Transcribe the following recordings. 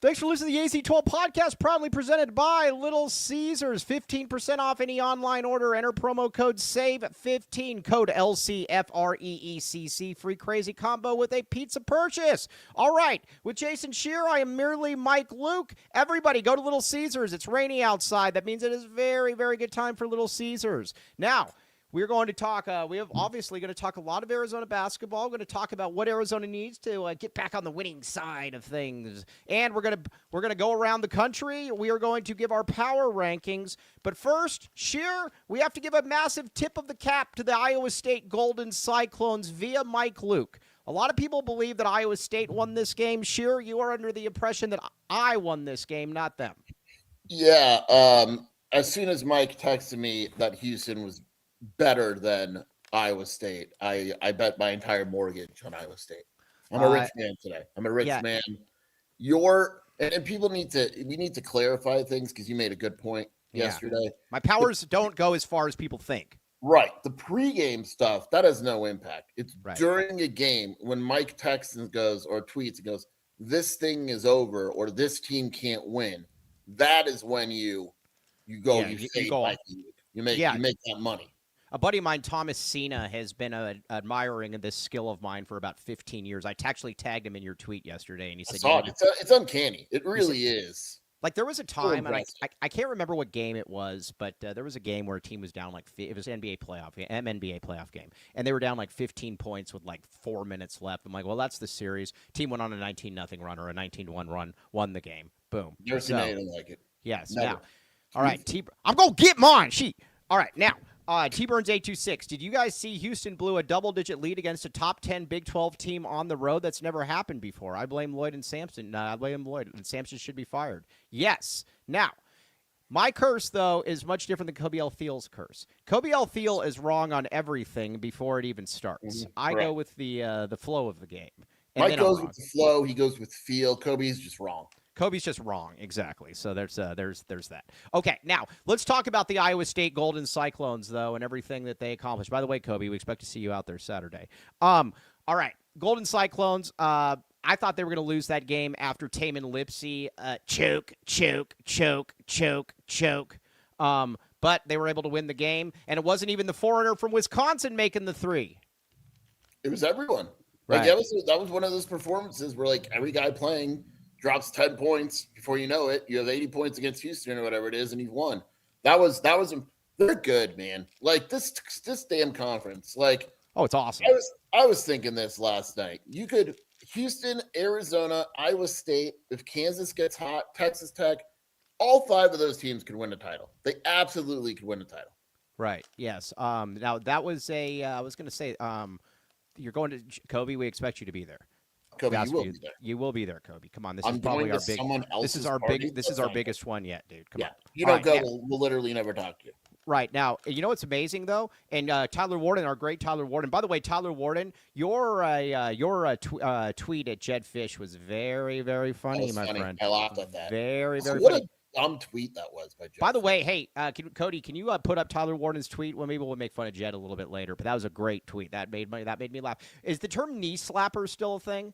Thanks for listening to the AC12 podcast, proudly presented by Little Caesars. 15% off any online order. Enter promo code SAVE15, code LCFREECC. Free crazy combo with a pizza purchase. All right, with Jason Shear, I am merely Mike Luke. Everybody, go to Little Caesars. It's rainy outside. That means it is very, very good time for Little Caesars. Now, we're going to talk, we have obviously going to talk a lot of Arizona basketball. We're going to talk about what Arizona needs to get back on the winning side of things. And we're going to go around the country. We are going to give our power rankings. But first, Shear, we have to give a massive tip of the cap to the Iowa State Golden Cyclones via Mike Luke. A lot of people believe that Iowa State won this game. Shear, you are under the impression that I won this game, not them. Yeah. As soon as Mike texted me that Houston was better than Iowa State, I bet my entire mortgage on Iowa State. I'm a rich man today. I'm a rich man. And people we need to clarify things because you made a good point yesterday. My powers don't go as far as people think. Right. The pregame stuff, that has no impact. It's during a game when Mike texts and goes or tweets and goes, this thing is over or this team can't win. That is when you go, you make that money. A buddy of mine, Thomas Cena, has been admiring this skill of mine for about 15 years. I actually tagged him in your tweet yesterday, and he said, it's uncanny. It really is. Like, there was a time, and I can't remember what game it was, but there was a game where a team was down it was an NBA playoff game, and they were down 15 points with 4 minutes left. I'm like, well, that's the series. Team went on a 19-0 run or a 19-1 run, won the game. Boom. Never seen anything like it. Yes. Never. Now, all right, I'm going to get mine. All right, now. T-Burns 826. Did you guys see Houston blew a double-digit lead against a top 10 Big 12 team on the road? That's never happened before. I blame Lloyd and Sampson. I blame Lloyd, and Sampson should be fired. Yes. Now, my curse, though, is much different than Kobe L. Thiel's curse. Kobe L. Thiel is wrong on everything before it even starts. I go with the flow of the game. Mike goes with the flow. He goes with feel. Kobe's just wrong. Kobe's just wrong, exactly. So there's that. Okay, now let's talk about the Iowa State Golden Cyclones, though, and everything that they accomplished. By the way, Kobe, we expect to see you out there Saturday. All right, Golden Cyclones. I thought they were going to lose that game after Taman Lipsey choke. But they were able to win the game, and it wasn't even the foreigner from Wisconsin making the three. It was everyone. Right. That was one of those performances where every guy playing drops 10 points before you know it. You have 80 points against Houston or whatever it is, and you've won. They're good, man. This damn conference. It's awesome. I was thinking this last night. You could Houston, Arizona, Iowa State, if Kansas gets hot, Texas Tech, all 5 of those teams could win a title. They absolutely could win a title. Right. Yes. Now that was I was going to say, you're going to Kobe. We expect you to be there. Kobe, you will be there. You will be there, Kobe. Come on, this is probably our big. This is our biggest one yet, dude. Come on. You don't go. We'll literally never talk to you. Right now, you know what's amazing though, and Tyler Warden, our great Tyler Warden. By the way, Tyler Warden, your tweet at Jed Fish was very, very funny, my friend. I laughed at that. Very, very what funny. A dumb tweet that was by Jed. By the way, hey, Cody, can you put up Tyler Warden's tweet? Well, maybe we'll make fun of Jed a little bit later, but that was a great tweet. That made me laugh. Is the term knee slapper still a thing?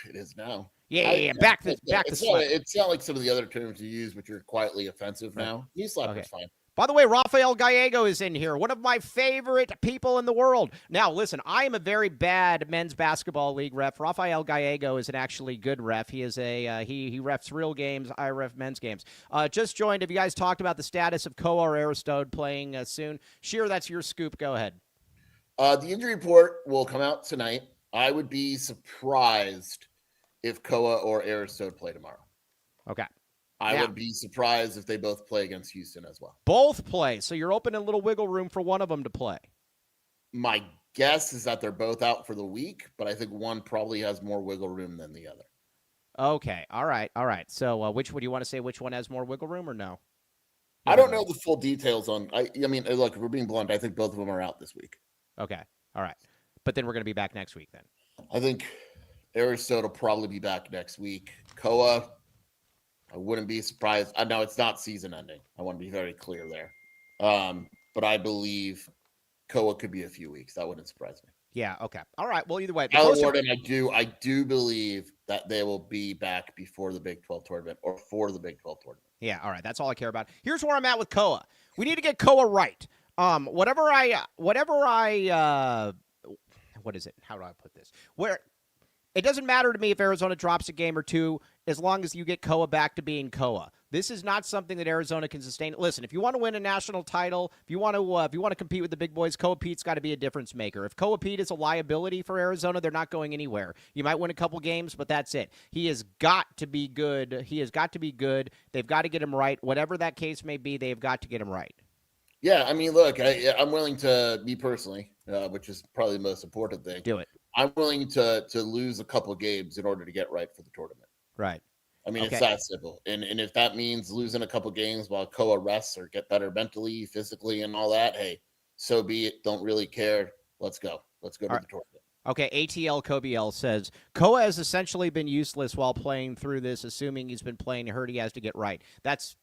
It is now. Yeah. Back to it's not like some of the other terms you use, which are quietly offensive now. Knee slapper's fine. By the way, Rafael Gallego is in here, one of my favorite people in the world. Now, listen, I am a very bad men's basketball league ref. Rafael Gallego is an actually good ref. He is he refs real games. I ref men's games. Just joined. Have you guys talked about the status of Koa or Aristode playing soon? Sheer, that's your scoop. Go ahead. The injury report will come out tonight. I would be surprised if Koa or Aristode play tomorrow. Okay. I would be surprised if they both play against Houston as well. Both play, so you're opening a little wiggle room for one of them to play. My guess is that they're both out for the week, but I think one probably has more wiggle room than the other. Okay. All right. So which would you want to say which one has more wiggle room or no? I don't know the full details on – I mean, look, if we're being blunt, I think both of them are out this week. Okay. All right. But then we're going to be back next week then. I think Aristode will probably be back next week. Koa, I wouldn't be surprised. I know it's not season ending. I want to be very clear there. But I believe Koa could be a few weeks. That wouldn't surprise me. Yeah, okay. All right. Well, either way. Tyler Warden, I do believe that they will be back before the Big 12 tournament or for the Big 12 tournament. Yeah, all right. That's all I care about. Here's where I'm at with Koa. We need to get Koa right. What is it? How do I put this? Where it doesn't matter to me if Arizona drops a game or two, as long as you get Koa back to being Koa. This is not something that Arizona can sustain. Listen, if you want to win a national title, if you want to compete with the big boys, Koa Pete's got to be a difference maker. If Koa Pete is a liability for Arizona, they're not going anywhere. You might win a couple games, but that's it. He has got to be good. He has got to be good. They've got to get him right. Whatever that case may be, they've got to get him right. Yeah, I mean, look, I'm willing to, me personally, which is probably the most important thing. Do it. I'm willing to lose a couple games in order to get right for the tournament. Right. I mean, Okay. It's that simple. And if that means losing a couple games while Koa rests or get better mentally, physically, and all that, hey, so be it. Don't really care. Let's go. Let's go to the tournament. Okay, ATL Kobiel says, Koa has essentially been useless while playing through this, assuming he's been playing hurt. He has to get right. That's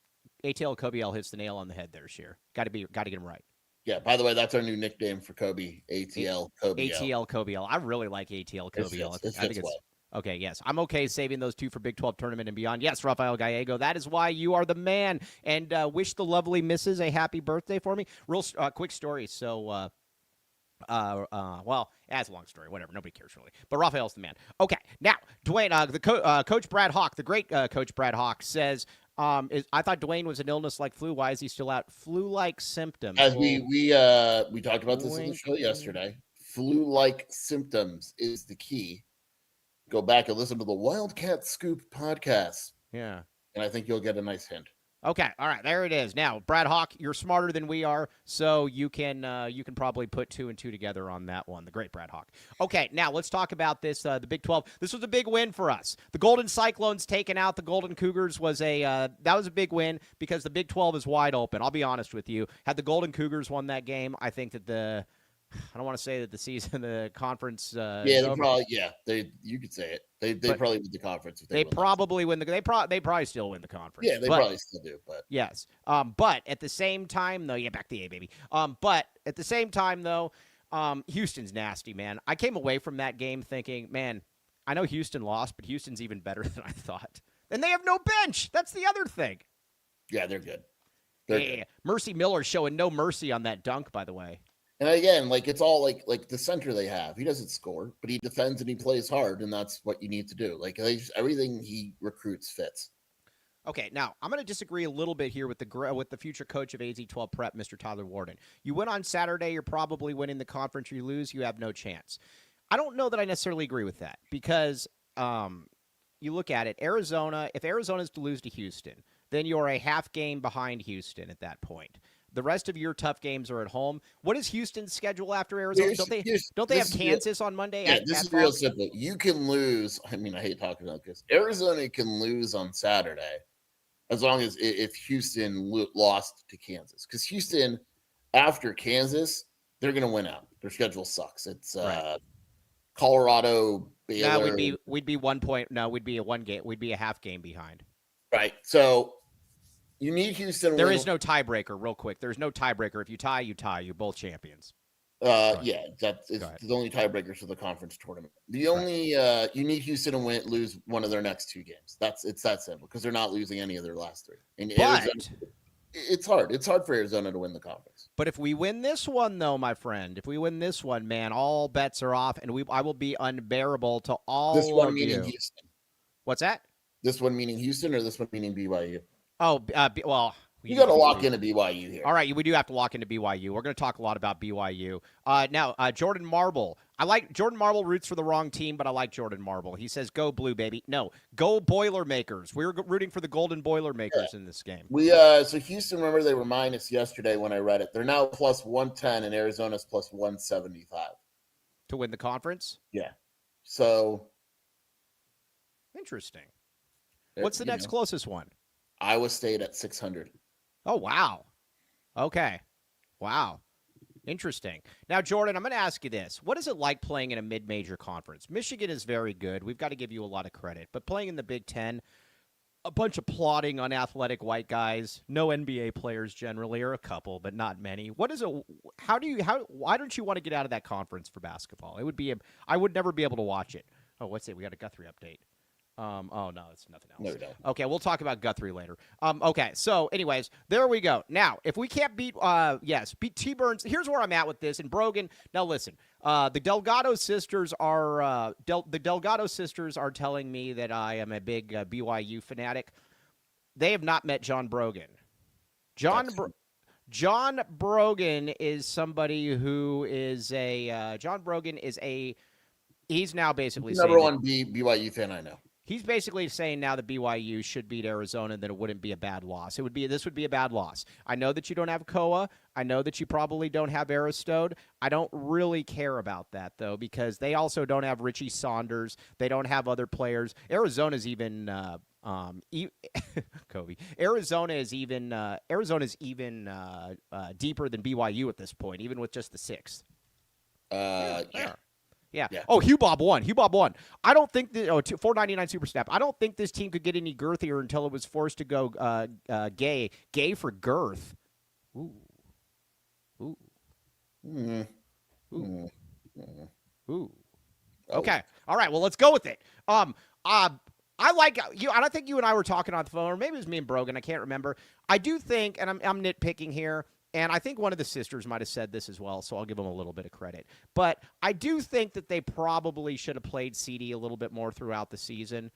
ATL Kobiel hits the nail on the head there, Sheer. Got to get him right. Yeah, by the way, that's our new nickname for Kobe, ATL Kobiel. ATL Kobiel. I really like ATL Kobiel. It fits well. Okay, yes. I'm okay saving those two for Big 12 tournament and beyond. Yes, Rafael Gallego, that is why you are the man. And wish the lovely missus a happy birthday for me. Real quick story. So, well, that's a long story. Whatever. Nobody cares really. But Rafael's the man. Okay, now, Dwayne, Coach Brad Hawk, the great Coach Brad Hawk says, I thought Dwayne was an illness like flu. Why is he still out? Flu-like symptoms. As we talked about this in the show yesterday. Flu-like symptoms is the key. Go back and listen to the Wildcat Scoop podcast. Yeah. And I think you'll get a nice hint. Okay, all right, there it is. Now, Brad Hawk, you're smarter than we are, so you can probably put 2 and 2 together on that one. The great Brad Hawk. Okay, now let's talk about this. The Big 12. This was a big win for us. The Golden Cyclones taking out the Golden Cougars was a big win because the Big 12 is wide open. I'll be honest with you. Had the Golden Cougars won that game, I think that I don't want to say that the conference. You could say it. They probably win the conference. If they probably win they probably still win the conference. Yeah, they probably still do. But yes, but at the same time, though, back to the A, baby. But at the same time, though, Houston's nasty, man. I came away from that game thinking, man, I know Houston lost, but Houston's even better than I thought. And they have no bench. That's the other thing. Yeah, they're good. Good. Mercy Miller showing no mercy on that dunk, by the way. And again, it's all like the center they have. He doesn't score, but he defends and he plays hard, and that's what you need to do. Everything he recruits fits. Okay, now I'm going to disagree a little bit here with the future coach of AZ12 Prep, Mr. Tyler Warden. You win on Saturday, you're probably winning the conference. You lose, you have no chance. I don't know that I necessarily agree with that because you look at it, Arizona. If Arizona is to lose to Houston, then you're a half game behind Houston at that point. The rest of your tough games are at home. What is Houston's schedule after Arizona? Don't they have Kansas on Monday? Yeah, this is real simple. You can lose. I mean, I hate talking about this. Arizona can lose on Saturday as long as if Houston lost to Kansas. Because Houston, after Kansas, they're going to win out. Their schedule sucks. It's right. Colorado, Baylor. No, we'd be 1 point. No, we'd be a one game. We'd be a half game behind. Right. So you need Houston. There is no tiebreaker. Real quick, there's no tiebreaker. If you tie, you tie. You're both champions. Yeah, that's the only tiebreakers for the conference tournament. The only you need Houston to lose one of their next 2 games. It's that simple because they're not losing any of their last 3. And Arizona, it's hard. It's hard for Arizona to win the conference. But if we win this one, though, my friend, if we win this one, man, all bets are off, and I will be unbearable to all this one of meaning you. Houston. What's that? This one meaning Houston, or this one meaning BYU? Oh, well. You got to lock into BYU here. All right, we do have to lock into BYU. We're going to talk a lot about BYU. Now, Jordan Marble. I like Jordan Marble roots for the wrong team, but I like Jordan Marble. He says, go blue, baby. No, go Boilermakers. We're rooting for the Golden Boilermakers in this game. So Houston, remember they were minus yesterday when I read it. They're now plus 110, and Arizona's plus 175. To win the conference? Yeah. So. Interesting. What's the next closest one? Iowa State at 600. Oh, wow. Okay. Wow. Interesting. Now, Jordan, I'm going to ask you this. What is it like playing in a mid-major conference? Michigan is very good. We've got to give you a lot of credit. But playing in the Big Ten, a bunch of plodding, unathletic white guys, no NBA players generally, or a couple, but not many. Why don't you want to get out of that conference for basketball? I would never be able to watch it. Oh, what's it? We got a Guthrie update. Oh no, it's nothing else. No, we don't. Okay, we'll talk about Guthrie later. Okay, so anyways, there we go. Now, if we can't beat T-Burns, here's where I'm at with this. And Brogan, now listen, the Delgado sisters are telling me that I am a big BYU fanatic. They have not met John Brogan. John Brogan is somebody who is he's now basically saying number one BYU fan I know. He's basically saying now that BYU should beat Arizona, and that it wouldn't be a bad loss. This would be a bad loss. I know that you don't have Koa. I know that you probably don't have Aristode. I don't really care about that, though, because they also don't have Richie Saunders. They don't have other players. Arizona's even Kobe. Arizona's even deeper than BYU at this point, even with just the sixth. Yeah. Oh, Hugh Bob won. I don't think that. Oh, $4.99 Super Snap. I don't think this team could get any girthier until it was forced to go gay. Gay for girth. Ooh. Okay. All right. Well, let's go with it. I like you. I don't think you and I were talking on the phone, or maybe it was me and Brogan. I can't remember. I do think, and I'm nitpicking here. And I think one of the sisters might have said this as well, so I'll give them a little bit of credit. But I do think that they probably should have played CD a little bit more throughout the season,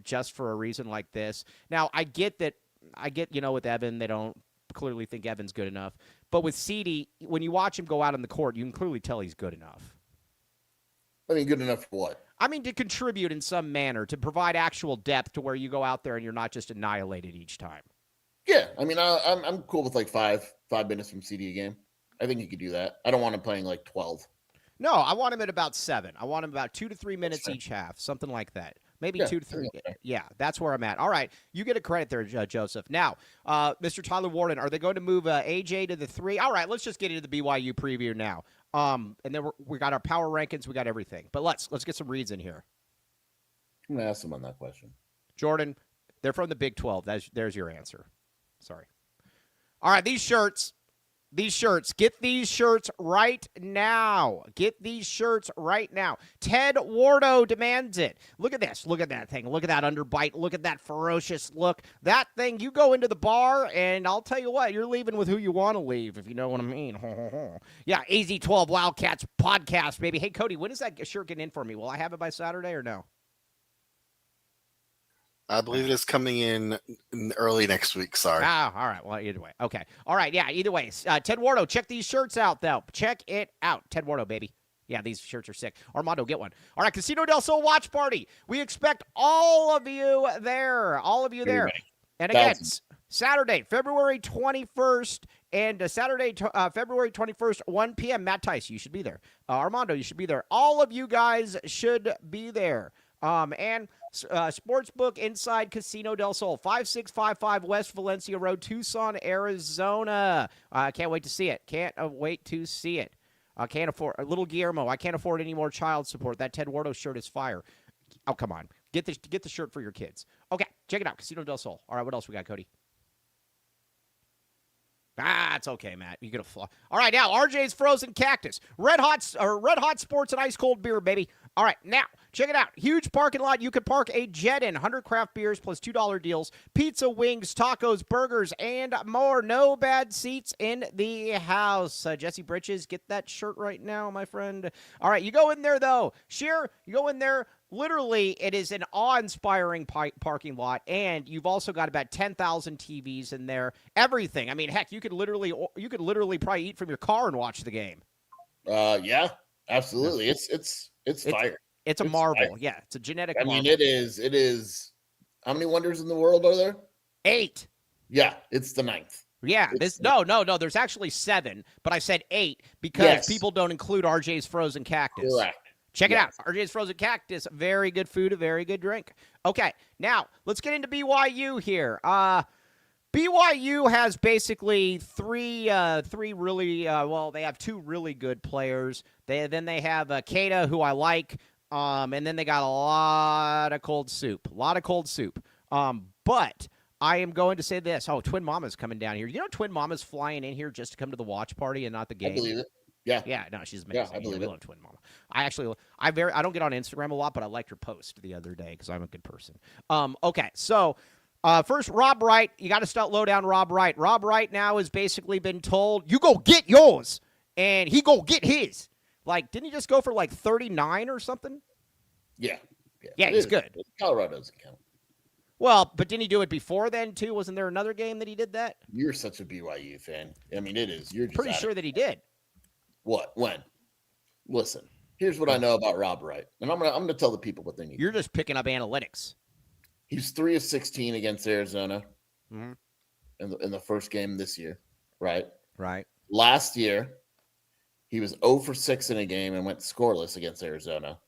just for a reason like this. Now, I get, with Evan, they don't clearly think Evan's good enough. But with CD, when you watch him go out on the court, you can clearly tell he's good enough. I mean, good enough for what? I mean, to contribute in some manner, to provide actual depth to where you go out there and you're not just annihilated each time. Yeah, I mean, I'm cool with like five minutes from CD a game. I think he could do that. I don't want him playing like 12. No, I want him at about 7. I want him about 2 to 3 minutes each half, something like that. Maybe 2 to 3. Yeah, that's where I'm at. All right, you get a credit there, Joseph. Now, Mr. Tyler Warden, are they going to move AJ to the 3? All right, let's just get into the BYU preview now. And then we got our power rankings, we got everything. But let's get some reads in here. I'm gonna ask him on that question. Jordan, they're from the Big 12. There's your answer. Sorry. All right, these shirts. Get these shirts right now. Ted Wardo demands it. Look at this. Look at that thing. Look at that underbite. Look at that ferocious look. That thing, you go into the bar, and I'll tell you what, you're leaving with who you want to leave, if you know what I mean. Yeah, AZ12 Wildcats podcast, baby. Hey, Cody, when is that shirt getting in for me? Will I have it by Saturday or no? I believe it is coming in early next week. Sorry. All right. Well, either way. Okay. All right. Yeah, either way. Ted Wardo, check these shirts out, though. Check it out. Ted Wardo, baby. Yeah, these shirts are sick. Armando, get one. All right, Casino del Sol watch party. We expect all of you there. And again, Saturday, February 21st, and Saturday, February 21st, 1 p.m. Matt Tice, you should be there. Armando, you should be there. All of you guys should be there. And Sportsbook inside Casino del Sol, 5655 West Valencia Road, Tucson, Arizona. Can't wait to see it. Can't afford little Guillermo. I can't afford any more child support. That Ted Wardo shirt is fire. Oh, come on. Get the shirt for your kids. Okay, check it out. Casino del Sol. All right, what else we got, Cody? It's okay, Matt. You're gonna fly. All right, now RJ's Frozen Cactus, red hot sports and ice cold beer, baby. All right, now check it out. Huge parking lot. You can park a Jaden, 100 craft beers plus $2 deals, pizza, wings, tacos, burgers, and more. No bad seats in the house. Jesse Britches, get that shirt right now, my friend. All right, you go in there though. Sheer, you go in there. Literally, it is an awe-inspiring parking lot, and you've also got about 10,000 TVs in there. Everything. I mean, heck, you could literally probably eat from your car and watch the game. Yeah, absolutely. It's fire. It's a marvel. Fire. Yeah, it's a genetic marvel. I mean, it is. How many wonders in the world are there? 8. Yeah, it's the 9th. Yeah, no. There's actually 7, but I said 8 because people don't include RJ's Frozen Cactus. Correct. Check it out. RJ's Frozen Cactus. Very good food, a very good drink. Okay, now let's get into BYU here. BYU has basically three really they have 2 really good players. Then they have Keita, who I like, and then they got a lot of cold soup. But I am going to say this. Oh, Twin Mama's coming down here. You know Twin Mama's flying in here just to come to the watch party and not the game? I believe it. Yeah. Yeah, no, she's amazing. I believe we it. love Twin Mama. I don't get on Instagram a lot, but I liked her post the other day because I'm a good person. Okay, so first, Rob Wright. You got to start low down Rob Wright. Rob Wright now has basically been told, you go get yours, and he go get his. Like, didn't he just go for like 39 or something? Yeah. Yeah, he's good. Colorado doesn't count. Well, but didn't he do it before then, too? Wasn't there another game that he did that? You're such a BYU fan. I mean, it is. You're just Pretty sure that he did. What? When? Listen, here's what I know about Rob Wright, and I'm gonna tell the people what they need. You're just picking up analytics. He's 3 of 16 against Arizona Mm-hmm. in the first game this year, right? Right. Last year, he was 0 for 6 in a game and went scoreless against Arizona.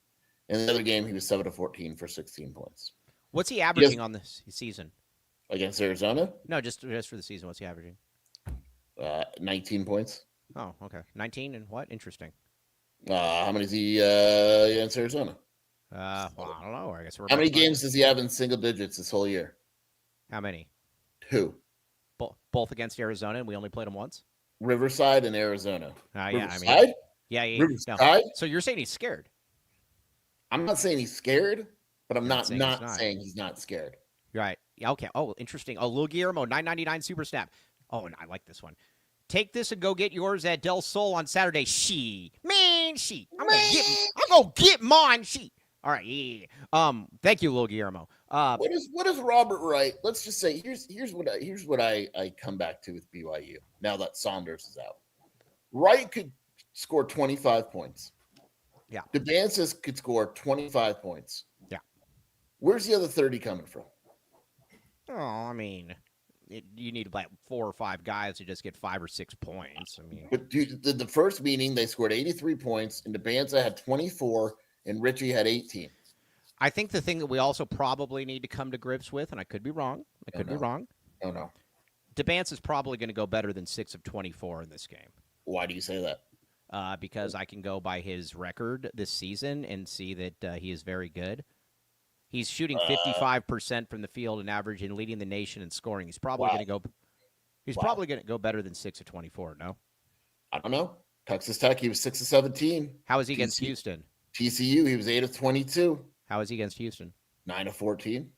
In the other game, he was 7 of 14 for 16 points. What's he averaging on this season? Against Arizona? No, just for the season. What's he averaging? 19 points. Oh, okay. 19 and what? Interesting. How many is he against Arizona? Well, I don't know. I guess we're How many games does he have in single digits this whole year? How many? 2. Both against Arizona, and we only played them once? Riverside and Arizona. Yeah, Riverside? I mean, yeah. Riverside? No. So you're saying he's scared? I'm not saying he's scared, but I'm not saying saying he's not scared. Right. Yeah, okay. Oh, interesting. Oh, Lil Guillermo, $9.99 Super Snap. Oh, and I like this one. Take this and go get yours at Del Sol on Saturday. I'm gonna get mine. All right. Yeah. Thank you, Lil Guillermo. What is Robert Wright? Let's just say here's what I come back to with BYU now that Saunders is out. Wright could score 25 points. Yeah. Devances could score 25 points. Yeah. Where's the other 30 coming from? Oh, I mean, you need like 4 or 5 guys to just get 5 or 6 points. I mean, But the first meeting they scored 83 points, and Devanza had 24, and Richie had 18. I think the thing that we also probably need to come to grips with, and I could be wrong. Oh no. Debance is probably going to go better than 6 of 24 in this game. Why do you say that? Because I can go by his record this season and see that he is very good. He's shooting 55% from the field and average and leading the nation in scoring. He's probably going to go. He's probably going to go better than 6 of 24. No, I don't know. Texas Tech, he was 6 of 17. How is he against Houston? TCU, he was 8 of 22. How is he against Houston? 9 of 14.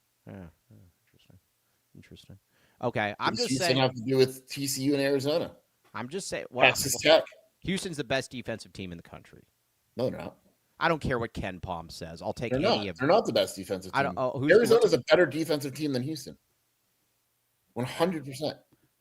Interesting. Okay, I'm just Houston saying. have to do with TCU and Arizona. I'm just saying. Well, Texas Tech. Houston's the best defensive team in the country. No, they're not. I don't care what Ken Palm says. I'll take They're any not. of They're not the best defensive team. I don't. Oh, Arizona's a better defensive team than Houston. 100%.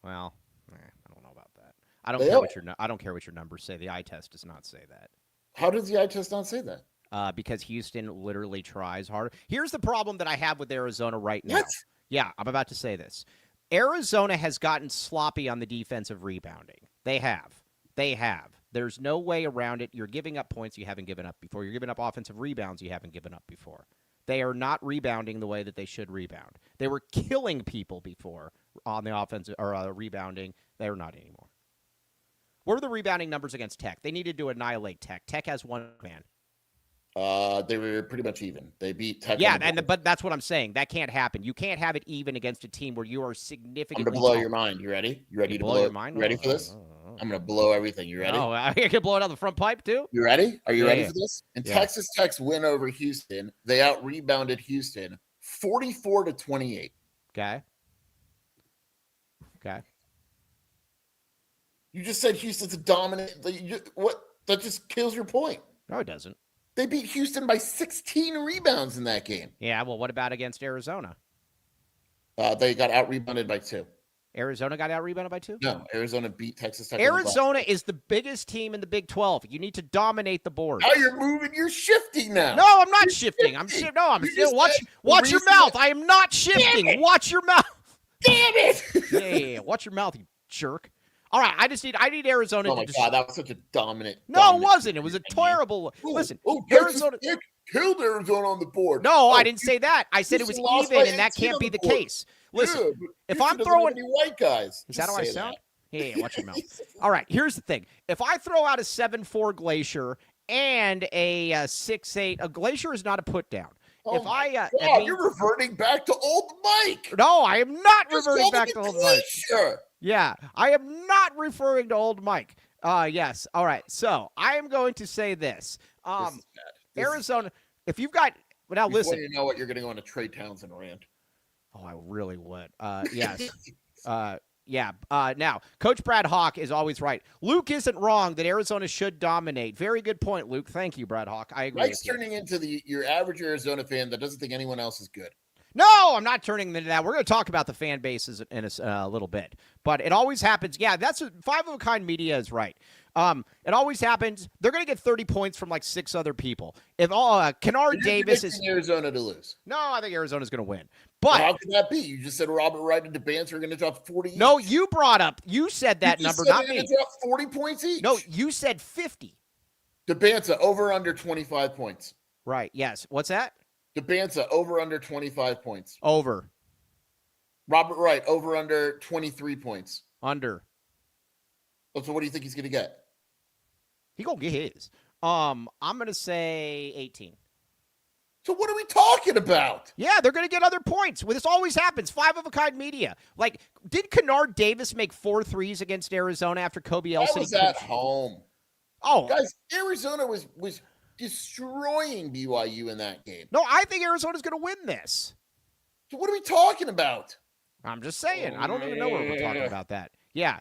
Well, I don't know about that. I don't care what your numbers say. The eye test does not say that. How does the eye test not say that? Because Houston literally tries harder. Here's the problem that I have with Arizona right now. What? Yeah, I'm about to say this. Arizona has gotten sloppy on the defensive rebounding. They have. There's no way around it. You're giving up points you haven't given up before. You're giving up offensive rebounds you haven't given up before. They are not rebounding the way that they should rebound. They were killing people before on the offensive or rebounding. They are not anymore. What are the rebounding numbers against Tech? They needed to annihilate Tech. Tech has one man. They were pretty much even. They beat Tech. Yeah, but that's what I'm saying. That can't happen. You can't have it even against a team where you are significantly. I'm gonna blow your mind. You ready? You ready to blow your mind? You ready for this? I'm gonna blow everything. You ready? Oh, I can blow it out the front pipe too. You ready? Are you ready for this? In Yeah. Texas Tech's win over Houston, they out rebounded Houston 44 to 28. Okay. You just said Houston's a dominant. What? That just kills your point. No, it doesn't. They beat Houston by 16 rebounds in that game. Yeah, well, what about against Arizona? They got out rebounded by 2. Arizona got out rebounded by 2? No, Arizona beat Texas Tech. Arizona is the biggest team in the Big 12. You need to dominate the board. Now you're moving. You're shifting now. No, I'm not shifting. I'm shifting. No, I'm still. Watch your mouth. I am not shifting. Watch your mouth. Damn it! Yeah. Watch your mouth, you jerk. All right, I need Arizona Oh my to God, that was such a dominant. No, it wasn't. It was a terrible. Listen, Arizona killed Arizona on the board. No, I didn't say that. I said it was even, and that can't be the case. Listen, if I'm throwing white guys, is that how I sound? Yeah, watch your mouth. All right, here's the thing. If I throw out a 7-4 Glacier and a 6-8, a Glacier is not a put down. Oh if I, God, you're reverting back to old Mike. No, I am not reverting back to old Mike. Glacier. Yeah, I am not referring to old Mike. Yes. All right. So I am going to say this. This is bad. This is Arizona, if you've got, well, now before listen. you know it, you're going to go on a Trey Townsend rant. Oh, I really would. Yes. Yeah. Now, Coach Brad Hawk is always right. Luke isn't wrong that Arizona should dominate. Very good point, Luke. Thank you, Brad Hawk. I agree Mike's with you. turning into your average Arizona fan that doesn't think anyone else is good. No, I'm not turning them into that. We're going to talk about the fan bases in a little bit. But it always happens. Yeah, that's Five of a Kind media is right. It always happens. They're going to get 30 points from like 6 other people. If Kennard Davis is Arizona to lose. No, I think Arizona's going to win. But how can that be? You just said Robert Wright and DeBance are going to drop 40 No, each. you said that number, not me. Drop 40 points each. No, you said 50. DeBance over under 25 points. Right, yes. What's that? DeBance over under 25 points. Over. Robert Wright over under 23 points. Under. So what do you think he's going to get? He going to get his. I'm going to say 18. So what are we talking about? Yeah, they're going to get other points. Well, this always happens. Five of a Kind media. Like, did Kennard Davis make 4 threes against Arizona after Kobe Elson? I was at home. Oh. Guys, Arizona was destroying BYU in that game. No, I think Arizona's going to win this. So what are we talking about? I'm just saying. I don't even know where we're talking about that. Yeah.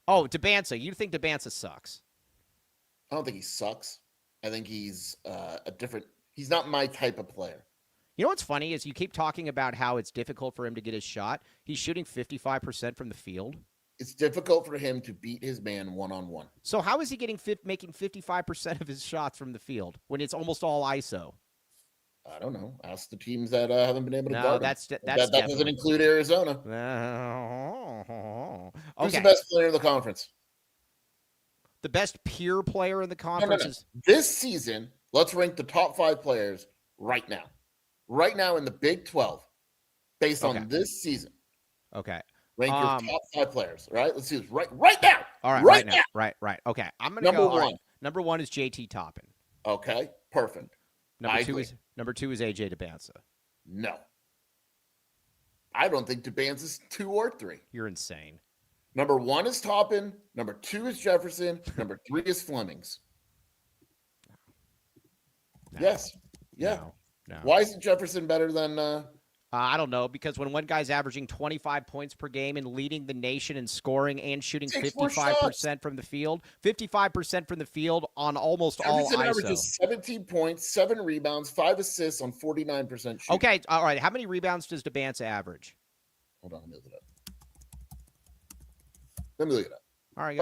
Oh, DeBanza. You think DeBanza sucks? I don't think he sucks. I think he's he's not my type of player. You know what's funny is you keep talking about how it's difficult for him to get his shot. He's shooting 55% from the field. It's difficult for him to beat his man one-on-one. So how is he making 55% of his shots from the field when it's almost all ISO? I don't know. Ask the teams that haven't been able to guard him. That doesn't include Arizona. Who's the best player in the conference? The best peer player in the conference is this season. Let's rank the top 5 players right now. Right now in the Big 12, based on this season. Okay. Rank your top 5 players. Right. Let's see this right now. All right. Right now. Right. Okay. I'm gonna number go. 1. Right. Number 1 is JT Toppin. Okay. Perfect. Number two is AJ DeBanza. No. I don't think DeBanza is 2 or 3. You're insane. Number 1 is Toppin. Number 2 is Jefferson. Number 3 is Flemings. No. Yes. Yeah. No. Why isn't Jefferson better than I don't know, because when one guy's averaging 25 points per game and leading the nation in scoring and shooting 55% from the field, 55% from the field on almost all ISO. Averages 17 points, 7 rebounds, 5 assists on 49% shooting. Okay, all right. How many rebounds does DeBanza average? Hold on, let me look it up. All right,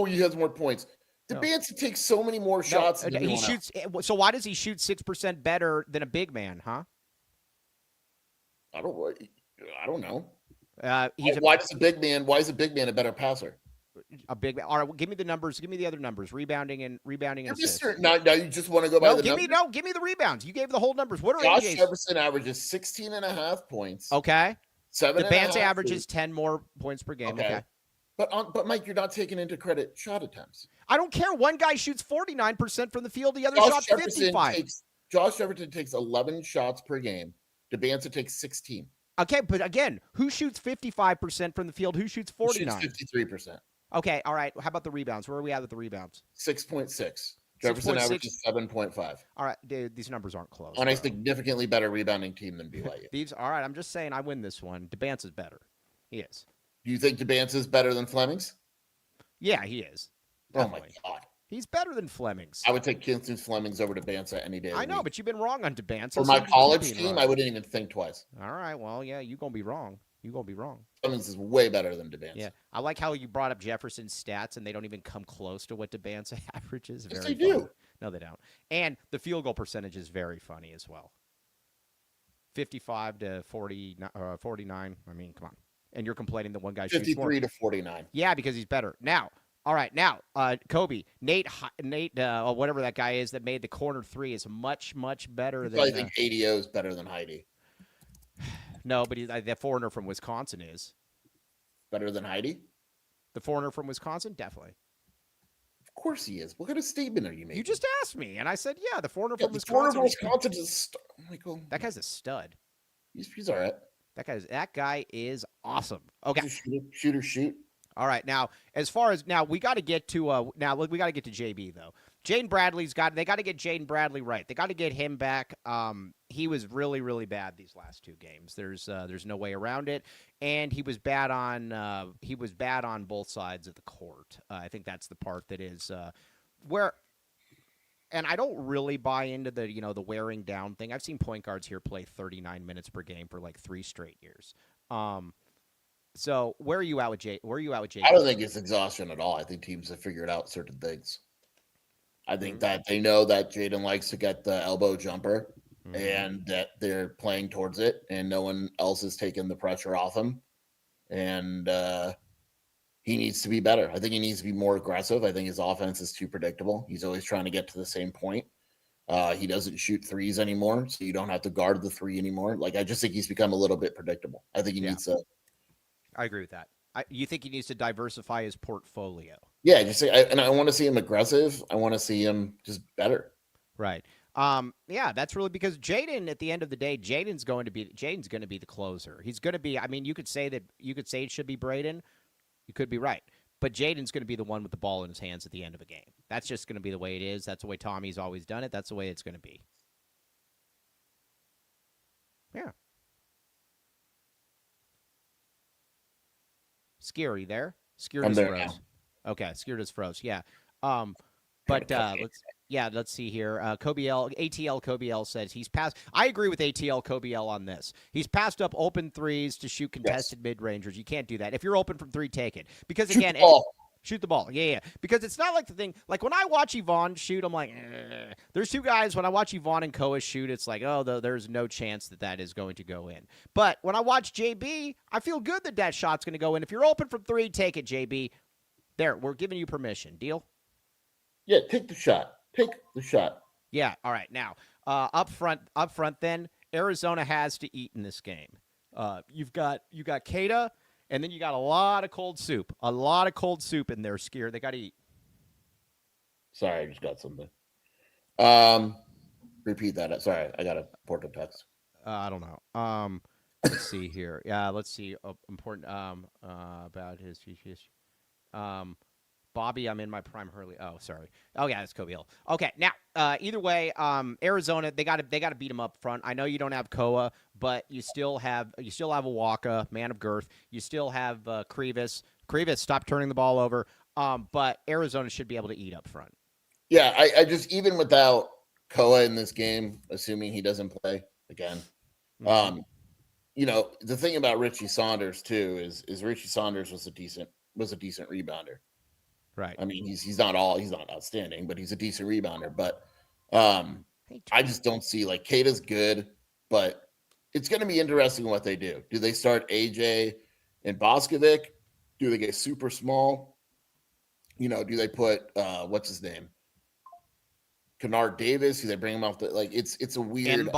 he has more points. DeBanza takes so many more shots than he shoots. So why does he shoot 6% better than a big man, huh? I don't know. Why is a big man a better passer? A big man. All right, well, give me the numbers. Give me the other numbers. Rebounding and assists. Now you just want to go by the numbers? Give me the rebounds. You gave the whole numbers. What are Josh Jefferson averages 16.5 points. Okay. 7. DeBanza averages 10 more points per game. Okay. But Mike, you're not taking into credit shot attempts. I don't care. One guy shoots 49% from the field. The other shot 55. Josh Jefferson takes 11 shots per game. DeBanza takes 16. Okay, but again, who shoots 55% from the field? Who shoots 49? Shoots 53%. Okay, all right. How about the rebounds? Where are we at with the rebounds? 6.6. Jefferson averages 7.5. All right, dude, these numbers aren't close. On a significantly better rebounding team than BYU. All right, I'm just saying I win this one. DeBanza's better. He is. Do you think DeBanza is better than Flemings? Yeah, he is. Definitely. Oh, my God. He's better than Flemings. I would take Kinston Flemings over DeBanza any day. I know, but you've been wrong on DeBanza. For my college team, I wouldn't even think twice. All right, well, yeah, you're going to be wrong. You're going to be wrong. Flemings is way better than DeBanza. Yeah, I like how you brought up Jefferson's stats, and they don't even come close to what DeBanza averages. Yes, they do. No, they don't. And the field goal percentage is very funny as well. 55 to 49. I mean, come on. And you're complaining that one guy shoots more. 53 to 49. Yeah, because he's better. Now, all right, now, Kobe, Nate, whatever that guy is that made the corner 3 is much, much better than. I think ADO is better than Heidi. No, but the foreigner from Wisconsin is. Better than Heidi? The foreigner from Wisconsin? Definitely. Of course he is. What kind of statement are you making? You just asked me, and I said, yeah, the foreigner from Wisconsin. The foreigner from Wisconsin is a stud. That guy's a stud. He's all right. That guy is awesome. Okay. Shoot. All right. Now, as far as we got to get to JB though. Jaden Bradley's they got to get Jaden Bradley right. They got to get him back. He was really, really bad these last 2 games. There's no way around it. And he was bad on both sides of the court. I think that's the part that is where. And I don't really buy into the wearing down thing. I've seen point guards here play 39 minutes per game for like 3 straight years. So where are you at with Jay? I don't think it's exhaustion at all. I think teams have figured out certain things. I think that they know that Jaden likes to get the elbow jumper and that they're playing towards it, and no one else is taking the pressure off him. And he needs to be better. I think he needs to be more aggressive. I think his offense is too predictable. He's always trying to get to the same point. He doesn't shoot threes anymore, so you don't have to guard the 3 anymore. Like, I just think he's become a little bit predictable. I think he needs to. I agree with that. You think he needs to diversify his portfolio? Yeah, and I want to see him aggressive. I want to see him just better. Right. Yeah, that's really because Jaden, at the end of the day, Jaden's going to be the closer. He's going to be. I mean, you could say it should be Braden. You could be right, but Jaden's going to be the one with the ball in his hands at the end of a game. That's just going to be the way it is. That's the way Tommy's always done it. That's the way it's going to be. Yeah. Scary there. Skier just froze. Now. Okay, Skier just froze. Yeah. But let's see here. ATL Kobiel says he's passed. I agree with ATL Kobiel on this. He's passed up open threes to shoot contested mid-rangers. You can't do that. If you're open from 3, take it. Because again, shoot the ball. Yeah. Because it's not like the thing. Like when I watch Yvonne shoot, I'm like, there's 2 guys. When I watch Yvonne and Koa shoot, it's like, there's no chance that is going to go in. But when I watch JB, I feel good that shot's going to go in. If you're open from 3, take it, JB. There, we're giving you permission. Deal? Yeah, take the shot. Take the shot. Yeah. All right. Now, up front. Then Arizona has to eat in this game. You got Kada, and then you got a lot of cold soup. A lot of cold soup in there, Skier. They got to eat. Sorry, I just got something. Repeat that. Sorry, I got a important text. I don't know. Let's see here. Yeah, let's see. Important. About his. Bobby, I'm in my prime Hurley. Oh, sorry. Oh, yeah, it's Kobe Hill. Okay, now, either way, Arizona, they got to beat them up front. I know you don't have Koa, but you still have Awaka, man of girth. You still have Krivas. Krivas, stop turning the ball over. But Arizona should be able to eat up front. Yeah, I just, even without Koa in this game, assuming he doesn't play again, the thing about Richie Saunders too is Richie Saunders was a decent rebounder. Right. I mean, he's not outstanding, but he's a decent rebounder. But I just don't see, like, Kata's good, but it's going to be interesting what they do. Do they start AJ and Boskovic? Do they get super small? Do they put what's his name? Kennard Davis? Do they bring him off it's a weird.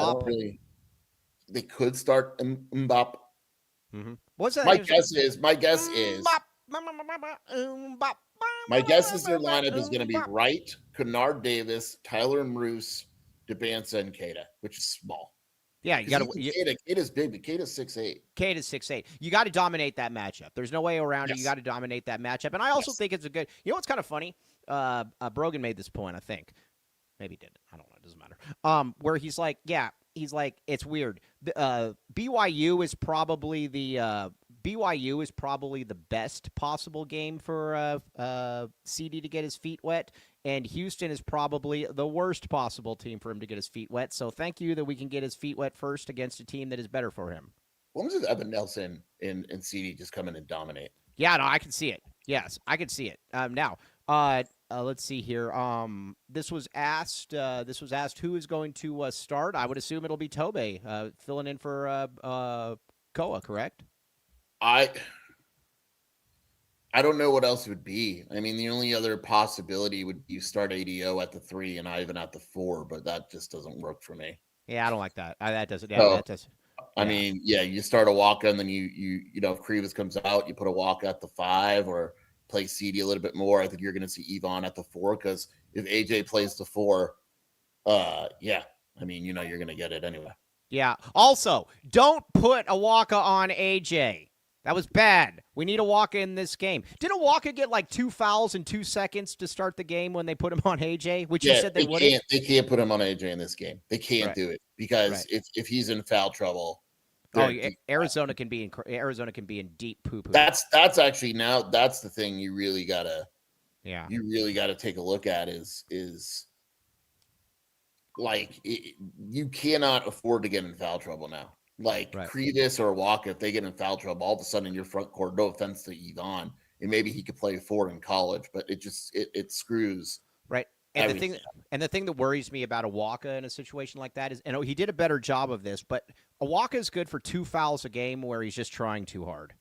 They could start Mbop. Mm-hmm. What's that? My guess is their lineup is going to be Wright, Kennard Davis, Tyler Roos, DeBanza, and Kada, which is small. Yeah, you got to. Kata's big, but Kata's 6'8". Kata's 6'8". You got to dominate that matchup. There's no way around it. You got to dominate that matchup. And I also think it's a good. You know what's kind of funny? Brogan made this point. I think maybe he didn't. I don't know. It doesn't matter. Where he's like, it's weird. BYU is probably the best possible game for CD to get his feet wet, and Houston is probably the worst possible team for him to get his feet wet. So thank you that we can get his feet wet first against a team that is better for him. When was it Evan Nelson and CD just come in and dominate? Yeah, no, I can see it. Yes, I can see it. Now, let's see here. This was asked who is going to start. I would assume it'll be Tobe filling in for Koa, correct? I don't know what else it would be. I mean, the only other possibility would be you start ADO at the 3 and Ivan at the 4, but that just doesn't work for me. Yeah, I don't like that. That doesn't. Yeah, that does. I mean, you start a Waka, and then you if Krivas comes out, you put a Waka at the 5 or play CD a little bit more. I think you're going to see Yvonne at the 4 because if AJ plays the 4, I mean, you're going to get it anyway. Yeah. Also, don't put a Waka on AJ. That was bad. We need Awaka in this game. Did Awaka get like 2 fouls in 2 seconds to start the game when they put him on AJ? Which you said they wouldn't? They can't put him on AJ in this game. They can't do it because if he's in foul trouble. Arizona can be in deep poo-poo. That's actually that's the thing you really gotta take a look at is like you cannot afford to get in foul trouble now. Like Krevis or Walker, if they get in foul trouble, all of a sudden in your front court, no offense to Yvonne, and maybe he could play forward in college, but it screws. Right. And the thing that worries me about Awaka in a situation like that is, and he did a better job of this, but Awaka is good for 2 fouls a game where he's just trying too hard.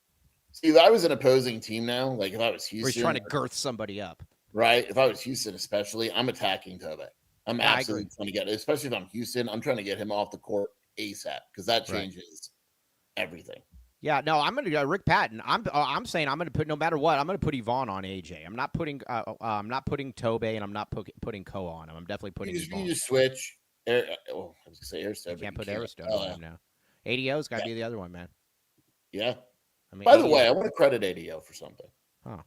See, if I was an opposing team now, like if I was Houston, where he's trying to girth somebody up. Right. If I was Houston, especially, I'm attacking Tobe. I'm absolutely trying to get, especially if I'm Houston, I'm trying to get him off the court ASAP because that changes everything. Yeah, no, I'm gonna Rick Patton. I'm saying I'm gonna put, no matter what, I'm gonna put Yvonne on AJ. I'm not putting Tobe, and I'm not putting Ko on him. I'm definitely putting Yvonne. You just switch. I was gonna say Aristode. You can't put Aristode on him now. ADO's got to be the other one, man. Yeah. I mean, by the way, I want to credit ADO for something. Huh.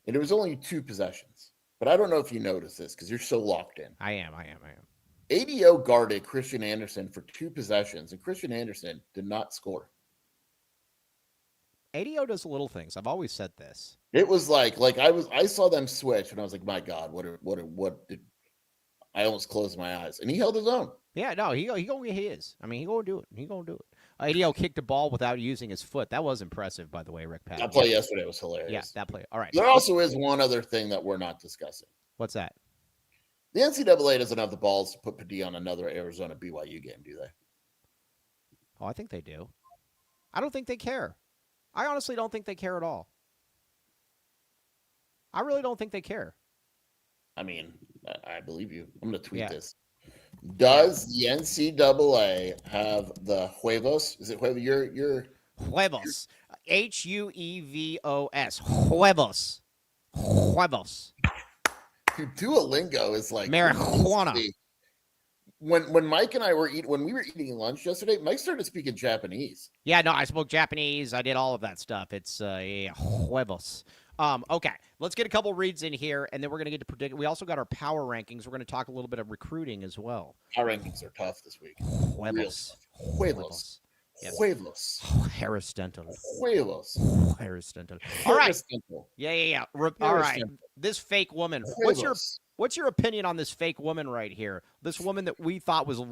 And it was only 2 possessions, but I don't know if you noticed this because you're so locked in. I am. ADO guarded Christian Anderson for 2 possessions, and Christian Anderson did not score. ADO does little things. I've always said this. It was like I saw them switch, and I was like, my God, what did I almost closed my eyes, and he held his own. Yeah, no, he is. I mean, he gonna do it. ADO kicked the ball without using his foot. That was impressive, by the way, Rick Patton. That play yesterday was hilarious. Yeah, that play. All right. There also is one other thing that we're not discussing. What's that? The NCAA doesn't have the balls to put Padilla on another Arizona BYU game, do they? Oh, I think they do. I don't think they care. I honestly don't think they care at all. I really don't think they care. I mean, I believe you. I'm going to tweet this. Does the NCAA have the huevos? Is it huevos? Your huevos. HUEVOS. Huevos. Huevos. Duolingo is like marijuana. When Mike and I were when we were eating lunch yesterday, Mike started speaking Japanese. Yeah, no, I spoke Japanese. I did all of that stuff. It's huevos. Okay, let's get a couple reads in here, and then we're going to get to predict. We also got our power rankings. We're going to talk a little bit of recruiting as well. Power rankings are tough this week. Huevos. Huevos. Yep. Huevos. Harris Dental. Huevos. Harris Dental. All right. Yeah. All right. This fake woman. What's your opinion on this fake woman right here? This woman that we thought was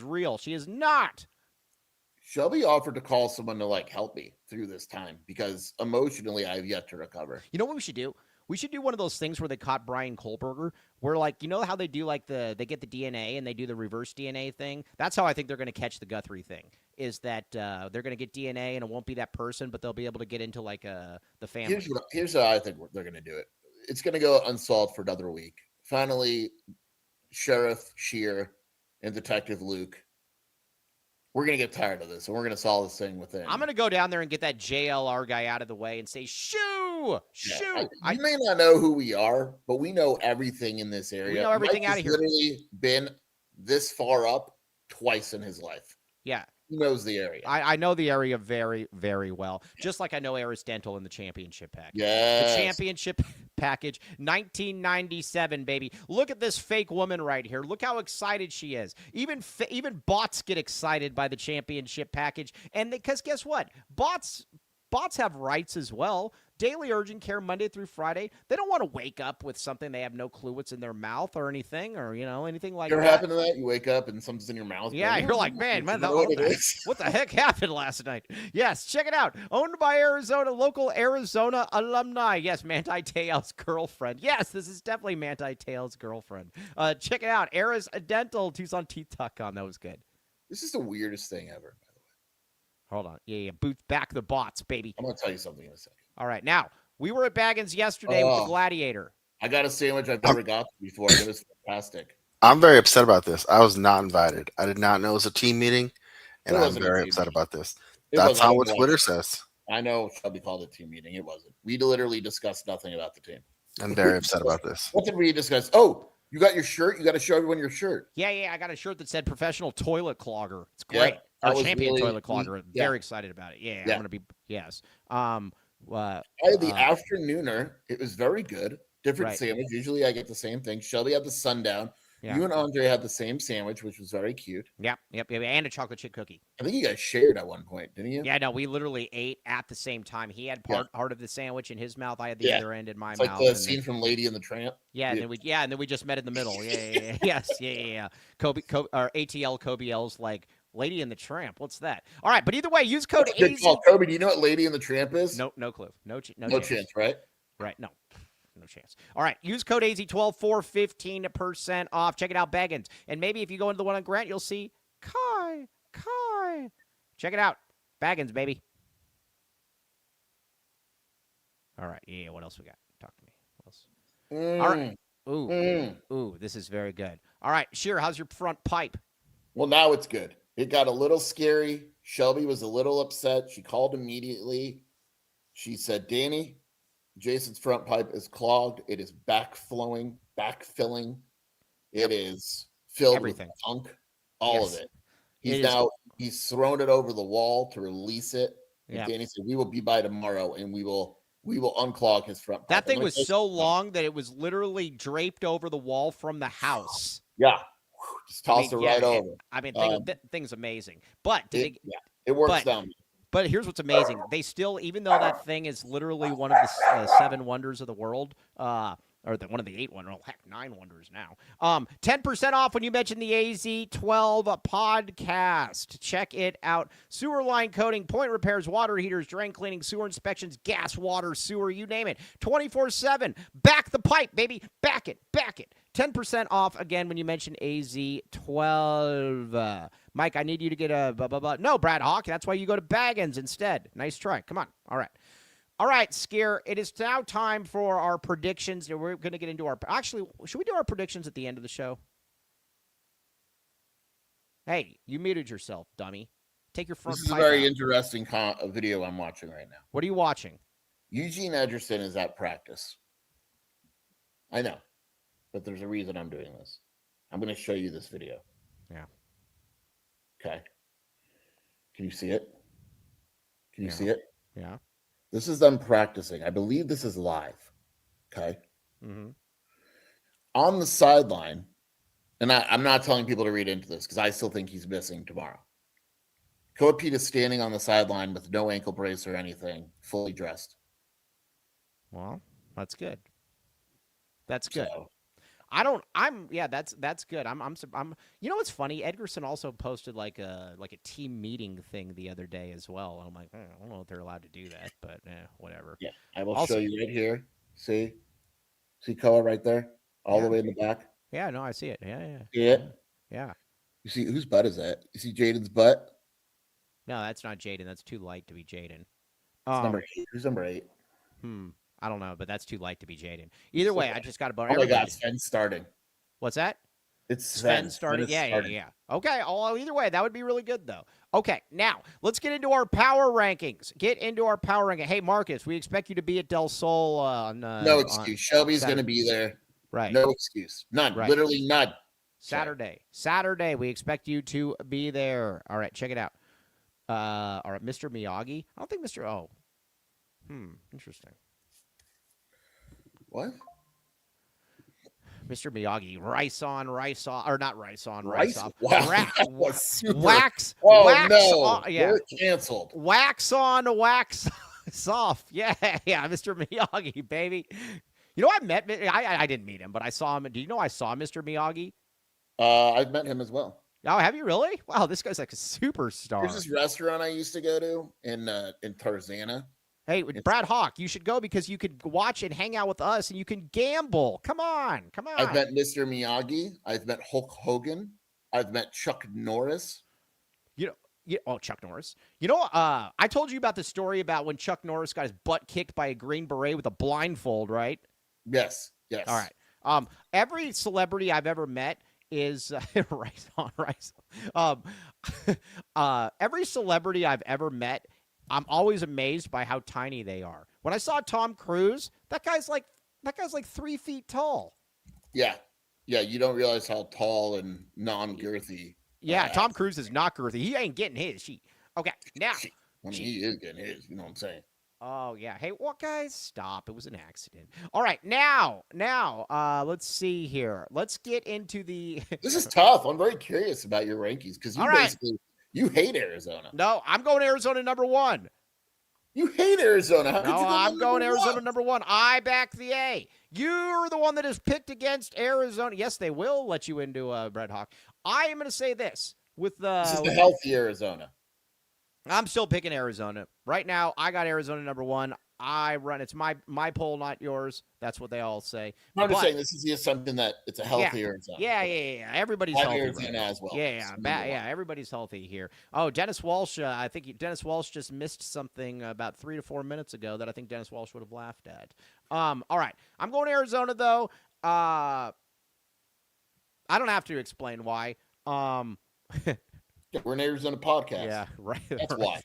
real. She is not. Shelby offered to call someone to like help me through this time because emotionally I have yet to recover. You know what we should do? We should do one of those things where they caught Brian Kohlberger, where like, you know how they do like they get the DNA and they do the reverse DNA thing? That's how I think they're going to catch the Guthrie thing, is that they're going to get DNA and it won't be that person, but they'll be able to get into like the family. Here's how I think they're going to do it. It's going to go unsolved for another week. Finally, Sheriff Shear and Detective Luke, we're going to get tired of this, and we're going to solve this thing within. I'm going to go down there and get that JLR guy out of the way and say, shoo! You may not know who we are, but we know everything in this area. We know everything out of here. Literally been this far up twice in his life. Yeah. He knows the area. I know the area very, very well. Just like I know Aris Dental in the championship package. Yes. The championship package, 1997, baby. Look at this fake woman right here. Look how excited she is. Even bots get excited by the championship package. And because guess what? Bots have rights as well. Daily urgent care Monday through Friday. They don't want to wake up with something they have no clue what's in their mouth or anything, or anything like that. Ever happened to that? You wake up and something's in your mouth. Yeah, you're like, man, what the heck happened last night? Yes, check it out. Owned by local Arizona alumni. Yes, Manti Te'o's girlfriend. Yes, this is definitely Manti Te'o's girlfriend. Check it out. Aris Dental, TucsonTeeth.com. That was good. This is the weirdest thing ever, by the way. Hold on. Yeah. Booth back the bots, baby. I'm going to tell you something in a second. All right. Now, we were at Baggins yesterday with the Gladiator. I got a sandwich I've never got before. It was fantastic. I'm very upset about this. I was not invited. I did not know it was a team meeting, and I'm very upset about this. That's not what Twitter says. I know Shelby called it team meeting. It wasn't. We literally discussed nothing about the team. I'm very upset about this. What did we discuss? Oh, You got your shirt. You got to show everyone your shirt. Yeah, I got a shirt that said "Professional Toilet Clogger." It's great. Yep, Or was Champion really Toilet Clogger. yeah. Very excited about it. Yeah, I'm gonna be yes. I had the afternooner. It was very good. Different Right. sandwich. Usually I get the same thing. Shelby had the sundown. Yeah. You and Andre had the same sandwich, which was very cute. Yep, and a chocolate chip cookie. I think you guys shared at one point, didn't you? Yeah, no, we literally ate at the same time. He had part of the sandwich in his mouth. I had the other end in my It's mouth. like the scene from Lady and the Tramp. Yeah, and then we just met in the middle. Yeah. Yes, yeah. Kobe or ATL Kobe L's like Lady and the Tramp. What's that? All right, but either way, use code AZ. Kobe, do you know what Lady and the Tramp is? No clue. No chance, right? Right, no chance. All right, use code AZ12 for 15% off. Check it out, Baggins. And maybe if you go into the one on Grant, you'll see Kai. Check it out. Baggins, baby. All right, yeah, what else we got? Talk to me. What else? All right. Ooh, this is very good. All right, Sheer, how's your front pipe? Well, now it's good. It got a little scary. Shelby was a little upset. She called immediately. She said, Danny, Jason's front pipe is clogged. It is backfilling. It is filled with funk. All of it. He's thrown it over the wall to release it. And Danny said, we will be by tomorrow and we will unclog his front pipe. That thing was so long that it was literally draped over the wall from the house. Yeah. Just toss it right over. I mean, thing's amazing. But it works down. But here's what's amazing. They still, even though that thing is literally one of the 7 wonders of the world, or one of the 8 wonders, 9 wonders now. 10% off when you mention the AZ12 podcast. Check it out. Sewer line coating, point repairs, water heaters, drain cleaning, sewer inspections, gas, water, sewer, you name it. 24/7. Back the pipe, baby. Back it. 10% off again when you mention AZ12. Mike, I need you to get a blah, blah, blah. No, Brad Hawk. That's why you go to Baggins instead. Nice try. Come on. All right, Scare. It is now time for our predictions. We're going to get into our... Actually, should we do our predictions at the end of the show? Hey, you muted yourself, dummy. Take your front pipe. This is a very interesting video I'm watching right now. What are you watching? Eugene Edgerton is at practice. I know. But there's a reason I'm doing this. I'm going to show you this video. Yeah. Okay. Can you see it? Can you see it? Yeah. This is them practicing. I believe this is live. Okay. Mm-hmm. On the sideline, and I'm not telling people to read into this because I still think he's missing tomorrow. Coach Pete is standing on the sideline with no ankle brace or anything, fully dressed. Well, that's good. That's good. So, that's good. I'm you know what's funny? Edgerson also posted like a team meeting thing the other day as well. I'm like, I don't know if they're allowed to do that, but whatever. Yeah, I will show you right here. See Koa right there? All the way in the back? Yeah, no, I see it. Yeah. See it? Yeah. You see whose butt is that? You see Jaden's butt? No, that's not Jaden. That's too light to be Jaden. Number 8. Who's number 8? I don't know, but that's too light to be Jaden. Either way, I just got a bone. Oh my God, Sven's starting. What's that? It's Sven starting. Yeah. Okay. Oh, either way, that would be really good though. Okay, now let's get into our power rankings. Hey, Marcus, we expect you to be at Del Sol on. No excuse. Shelby's going to be there. Right. No excuse. None. Right. Literally none. Saturday, we expect you to be there. All right, check it out. All right, Mr. Miyagi. I don't think Mr. Oh. Interesting. What? Mr. Miyagi, rice off, or not rice off. Wow. Wax. Oh, wax no. on, yeah. We're canceled. Wax on, wax off. Yeah, Mr. Miyagi, baby. You know, I didn't meet him, but I saw him. Do you know I saw Mr. Miyagi? I've met him as well. Oh, have you really? Wow, this guy's like a superstar. There's this restaurant I used to go to in Tarzana. Hey, Brad Hawk, you should go because you could watch and hang out with us and you can gamble. Come on. I've met Mr. Miyagi. I've met Hulk Hogan. I've met Chuck Norris. Chuck Norris. You know, I told you about the story about when Chuck Norris got his butt kicked by a Green Beret with a blindfold, right? Yes. All right. Every celebrity I've ever met is rice on. Every celebrity I've ever met, I'm always amazed by how tiny they are. When I saw Tom Cruise, that guy's like 3 feet tall. Yeah. Yeah, you don't realize how tall and non-girthy. Yeah, Tom Cruise is not girthy. He ain't getting his. Okay, now. I mean, he is getting his. You know what I'm saying? Oh yeah. Hey, what guys? Stop. It was an accident. All right, now, let's see here. Let's get into the. This is tough. I'm very curious about your rankings because you basically you hate Arizona. No, I'm going Arizona number 1. You hate Arizona. How could you go I'm going Arizona one? number 1. I back the A. You're the one that has picked against Arizona. Yes, they will let you into Red Hawk. I am going to say this with the. This is the healthy Arizona. I'm still picking Arizona. Right now, I got Arizona number 1. It's my poll, not yours. That's what they all say. I'm just saying this is the assumption that it's a healthy Arizona. Yeah. Everybody's healthy. Arizona as well. Yeah. Everybody's healthy here. Oh, Dennis Walsh. I think Dennis Walsh just missed something about 3 to 4 minutes ago that I think Dennis Walsh would have laughed at. All right. I'm going Arizona though. I don't have to explain why. Yeah, we're an Arizona podcast. Yeah, right. That's why.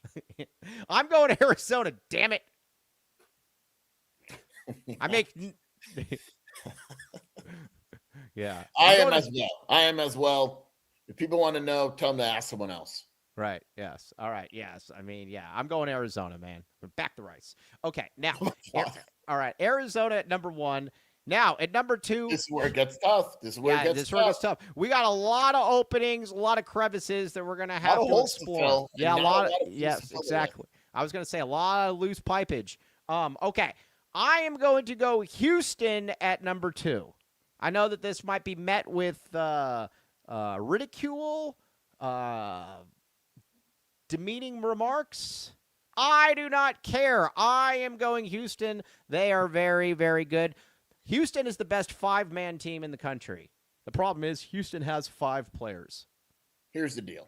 I'm going Arizona, damn it. I make Yeah. I am as well. If people want to know, tell them to ask someone else. Right. Yes. All right. Yes. I mean, yeah, I'm going Arizona, man. Back the rice. Okay. Now, all right. Arizona at number 1. Now, at number 2. This is where it gets tough. This is where it gets tough. We got a lot of openings, a lot of crevices that we're going to have to explore. Yeah, a lot. Yes, exactly. I was going to say a lot of loose pipage. Okay. I am going to go Houston at number 2. I know that this might be met with ridicule, demeaning remarks. I do not care. I am going Houston. They are very, very good. Houston is the best 5-man team in the country. The problem is Houston has 5 players. Here's the deal.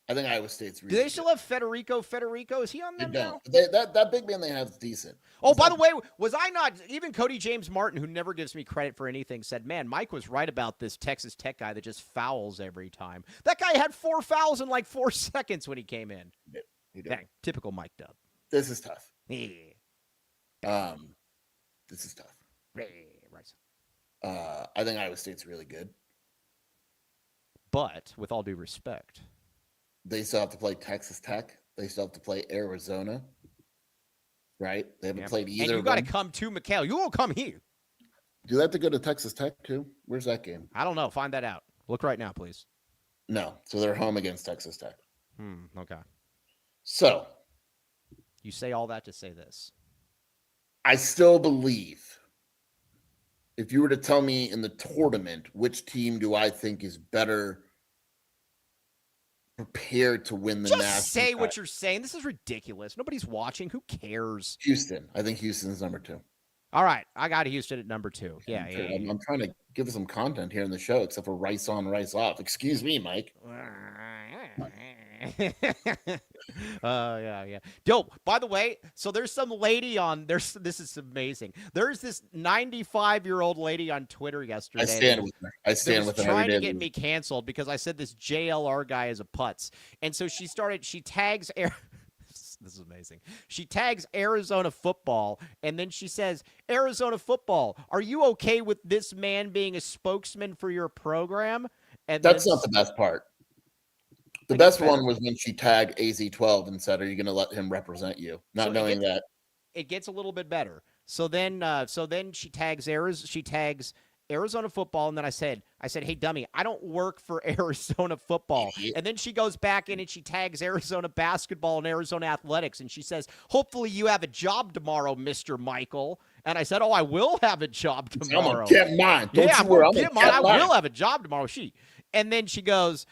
I think Iowa State's really Do they still have Federico? Is he on them now? That big man they have is decent. Oh, by the way, was I not – even Cody James Martin, who never gives me credit for anything, said, man, Mike was right about this Texas Tech guy that just fouls every time. That guy had 4 fouls in like 4 seconds when he came in. He did. Dang, typical Mike Dub. This is tough. Yeah. This is tough. Right. I think Iowa State's really good. But, with all due respect, they still have to play Texas Tech. They still have to play Arizona. Right? They haven't played either. And you got to come to McHale. You won't come here. Do they have to go to Texas Tech too? Where's that game? I don't know. Find that out. Look right now, please. No. So they're home against Texas Tech. Okay. So. You say all that to say this. I still believe, if you were to tell me in the tournament, which team do I think is better prepared to win the national title? Just say what you're saying. This is ridiculous. Nobody's watching. Who cares? Houston. I think Houston's number 2. All right. I got Houston at number 2. Yeah. I'm trying to give some content here in the show, except for rice on, rice off. Excuse me, Mike. Yeah. Yo, by the way, so there's some lady on this is amazing. There's this 95-year-old lady on Twitter yesterday. I stand with her. I stand with her. Trying to get me canceled because I said this JLR guy is a putz. And so she tags this is amazing. She tags Arizona football, and then she says, Arizona football, are you okay with this man being a spokesman for your program? And that's not the best part. The best one was when she tagged AZ12 and said, are you going to let him represent you? Not knowing that. It gets a little bit better. So then she tags Arizona football, and then I said, hey, dummy, I don't work for Arizona football. And then she goes back in and she tags Arizona basketball and Arizona athletics, and she says, hopefully you have a job tomorrow, Mr. Michael. And I said, I will have a job tomorrow. I'm going to get mine. I will have a job tomorrow. And then she goes,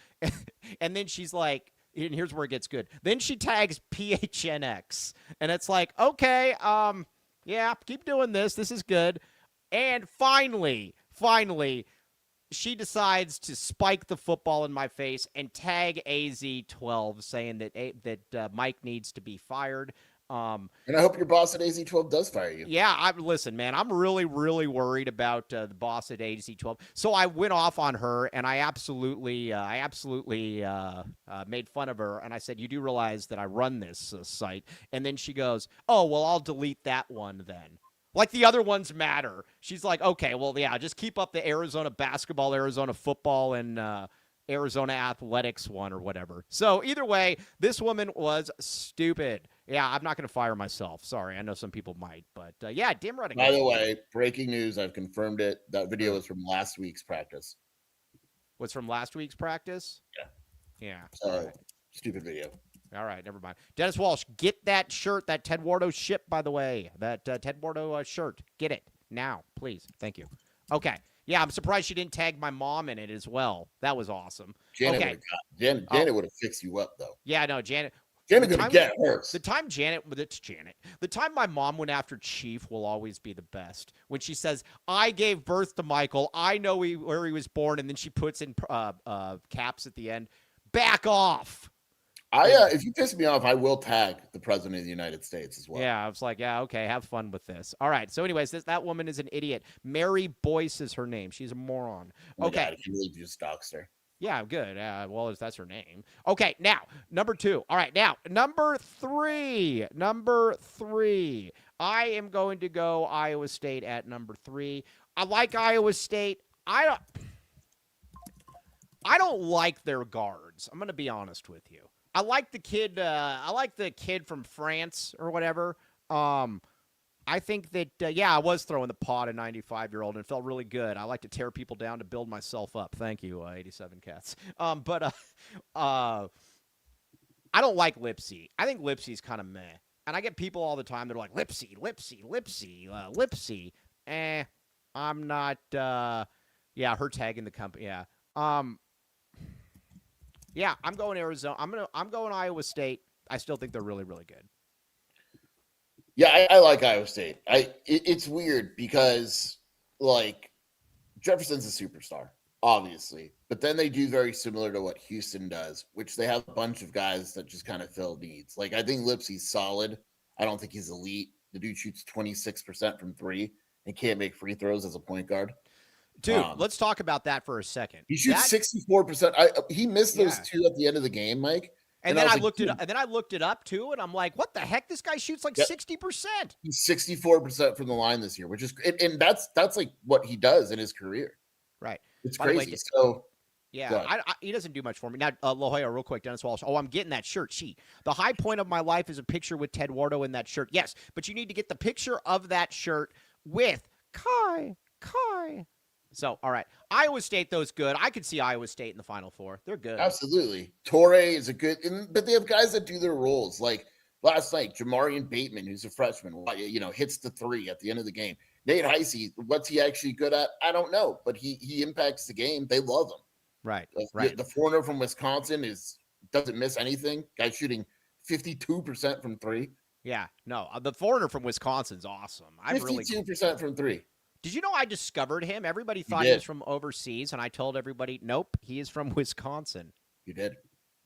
and then she's like, and here's where it gets good. Then she tags PHNX, and it's like, okay, yeah, keep doing this. This is good. And finally, she decides to spike the football in my face and tag AZ12, saying that Mike needs to be fired. And I hope your boss at AZ12 does fire you. Yeah, listen, man, I'm really, really worried about the boss at AZ12. So I went off on her, and I absolutely made fun of her. And I said, you do realize that I run this site? And then she goes, oh, well, I'll delete that one then. Like the other ones matter. She's like, okay, well, yeah, just keep up the Arizona basketball, Arizona football, and Arizona athletics one or whatever. So either way, this woman was stupid. Yeah, I'm not going to fire myself. Sorry. I know some people might, but yeah, dim running. By the way, breaking news, I've confirmed it. That video was from last week's practice. What's from last week's practice? Yeah. So, stupid video. All right, never mind. Dennis Walsh, get that shirt, that Ted Wardo ship, by the way. That Ted Wardo shirt. Get it now, please. Thank you. Okay. Yeah, I'm surprised she didn't tag my mom in it as well. That was awesome. Janet would have fixed you up, though. Yeah, no, Janet. Janet gonna get hers. The time my mom went after Chief will always be the best. When she says, "I gave birth to Michael. I know where he was born," and then she puts in caps at the end. Back off. If you piss me off, I will tag the president of the United States as well. Yeah, I was like, yeah, okay, have fun with this. All right. So, anyways, that woman is an idiot. Mary Boyce is her name. She's a moron. Okay. God, you really just doxed her. Yeah, good. Well, that's her name. Okay, now, number 2. All right, now, number 3. Number 3. I am going to go Iowa State at number 3. I like Iowa State. I don't like their guards. I'm going to be honest with you. I like the kid. I like the kid from France or whatever. I think that I was throwing the pot at 95-year-old and it felt really good. I like to tear people down to build myself up. Thank you, 87 Cats. But I don't like Lipsy. I think Lipsy's kind of meh. And I get people all the time that are like Lipsy. I'm not. Her tagging the company. Yeah. Yeah, I'm going Arizona. I'm going Iowa State. I still think they're really, really good. Yeah, I like Iowa State. It's weird because like Jefferson's a superstar, obviously, but then they do very similar to what Houston does, which they have a bunch of guys that just kind of fill needs. Like I think Lipsy's solid. I don't think he's elite. The dude shoots 26% from 3 and can't make free throws as a point guard. Dude, let's talk about that for a second. He shoots 64%. He missed those 2 at the end of the game, Mike. And then I looked it up, and then I looked it up too, and I'm like, what the heck? This guy shoots like 60%. He's 64% from the line this year, which is and that's like what he does in his career. Right. It's crazy. So yeah, he doesn't do much for me. Now, La Jolla, real quick, Dennis Walsh. Oh, I'm getting that shirt. The high point of my life is a picture with Ted Wardo in that shirt. Yes, but you need to get the picture of that shirt with Kai. So, all right. Iowa State, though, is good. I could see Iowa State in the Final Four. They're good. Absolutely. Torrey is a good – but they have guys that do their roles. Like last night, Jamarian Bateman, who's a freshman, hits the 3 at the end of the game. Nate Heisey, what's he actually good at? I don't know, but he impacts the game. They love him. Right. The foreigner from Wisconsin doesn't miss anything. Guy's shooting 52% from 3. Yeah. No, the foreigner from Wisconsin's awesome. 52% from 3. Did you know I discovered him? Everybody thought he was from overseas, and I told everybody, nope, he is from Wisconsin. You did?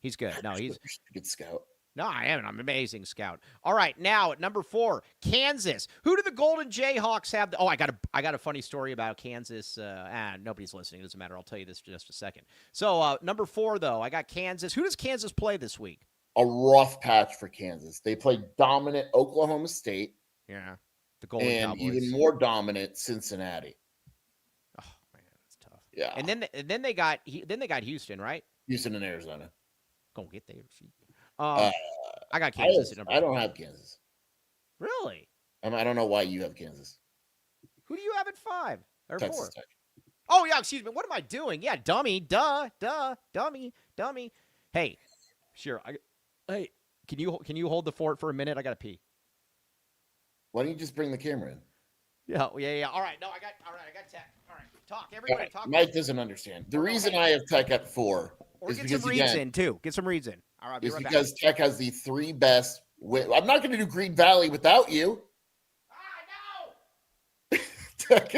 He's good. No, he's a good scout. No, I am. I'm an amazing scout. All right, now at number 4, Kansas. Who do the Golden Jayhawks have? I got a funny story about Kansas. Nobody's listening. It doesn't matter. I'll tell you this in just a second. So number 4, though, I got Kansas. Who does Kansas play this week? A rough patch for Kansas. They play dominant Oklahoma State. Yeah. The Golden and Cowboys. Even more dominant Cincinnati. Oh man, that's tough. Yeah. And then they got Houston, right? Houston and Arizona. Go get there. I got Kansas at number 4. I don't have Kansas. Really? I don't know why you have Kansas. Who do you have at 5 or Texas 4? Tech. Oh yeah, excuse me. What am I doing? Yeah, dummy. Duh. Dummy. Hey, sure. Hey, can you hold the fort for a minute? I gotta pee. Why don't you just bring the camera in? Yeah. All right. No, I got tech. All right. Talk. Everybody talk. Mike doesn't understand. The reason I have Tech at 4 is get because some reads in too. Get some reads in. All right. Is because Tech has the 3 best. I'm not going to do Green Valley without you. No. Tech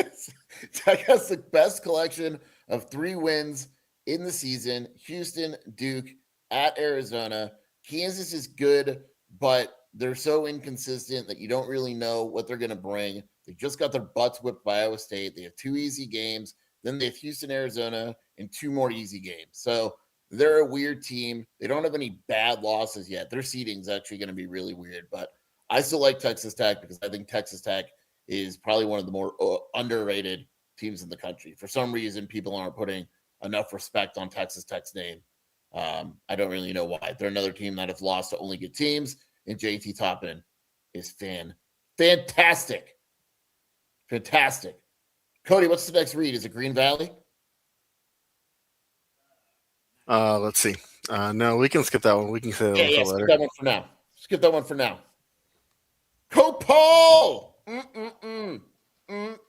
has the best collection of 3 wins in the season. Houston, Duke, at Arizona. Kansas is good, but they're so inconsistent that you don't really know what they're going to bring. They just got their butts whipped by Iowa State. They have 2 easy games. Then they have Houston, Arizona, and 2 more easy games. So they're a weird team. They don't have any bad losses yet. Their seeding is actually going to be really weird. But I still like Texas Tech because I think Texas Tech is probably one of the more underrated teams in the country. For some reason, people aren't putting enough respect on Texas Tech's name. I don't really know why. They're another team that have lost to only good teams, and JT Toppin is fantastic. Fantastic. Cody, what's the next read? Is it Green Valley? Let's see. No, we can skip that one. We can say that one for later. Skip that one for now. Skip that one for now. Copal!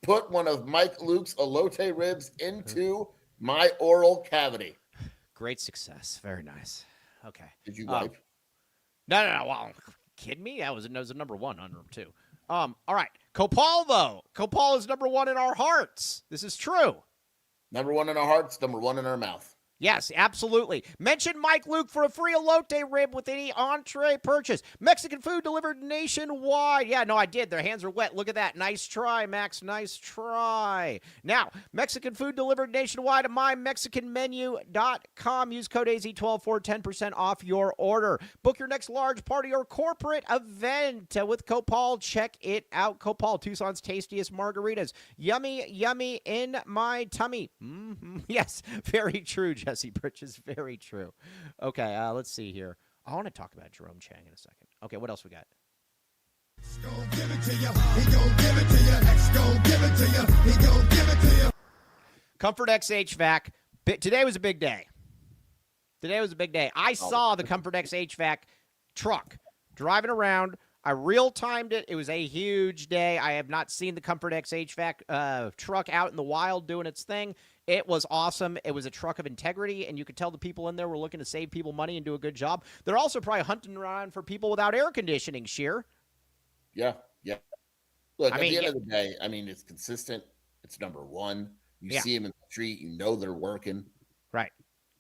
Put one of Mike Luke's elote ribs into my oral cavity. Great success. Very nice. Okay. Did you wipe? No. Well, kidding me? That was a number one on number two. All right. Copal, though. Copal is number one in our hearts. This is true. Number one in our hearts, number one in our mouth. Yes, absolutely. Mention Mike Luke for a free elote rib with any entree purchase. Mexican food delivered nationwide. Yeah, no, I did. Their hands are wet. Look at that. Nice try, Max. Nice try. Now, Mexican food delivered nationwide at mymexicanmenu.com. Use code AZ12 for 10% off your order. Book your next large party or corporate event with Copal. Check it out. Copal, Tucson's tastiest margaritas. Yummy, yummy in my tummy. Yes, very true, Jesse Bridges, very true. Okay, let's see here. I want to talk about Jerome Chang in a second. Okay, what else we got? Comfort X HVAC. Today was a big day. I saw the Comfort X HVAC truck driving around. I real-timed it. It was a huge day. I have not seen the Comfort X HVAC truck out in the wild doing its thing. It was awesome. It was a truck of integrity, and you could tell the people in there were looking to save people money and do a good job. They're also probably hunting around for people without air conditioning, Sheer. Yeah. Look, at the end of the day, it's consistent. It's number one. You see them in the street. You know they're working. Right.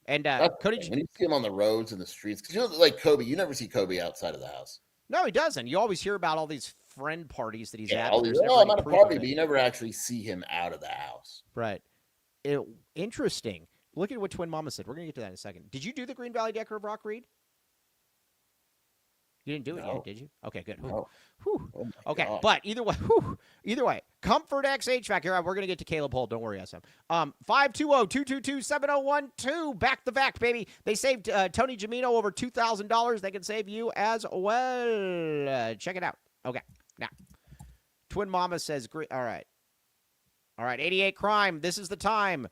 And Cody, when you see them on the roads and the streets, because like Kobe, you never see Kobe outside of the house. No, he doesn't. You always hear about all these friend parties that he's at. I'm at a party, but you never actually see him out of the house. Right. Interesting. Look at what Twin Mama said. We're going to get to that in a second. Did you do the Green Valley Decker of Rock Read? You didn't do it yet, did you? Okay, good. No. Whew. Okay, God. but either way, Comfort X HVAC. Here, we're going to get to Caleb Holt. Don't worry, SM. 520-222-7012. Back the vac, baby. They saved Tony Jamino over $2,000. They can save you as well. Check it out. Okay, now, Twin Mama says, all right, 88 Crime. This is the time.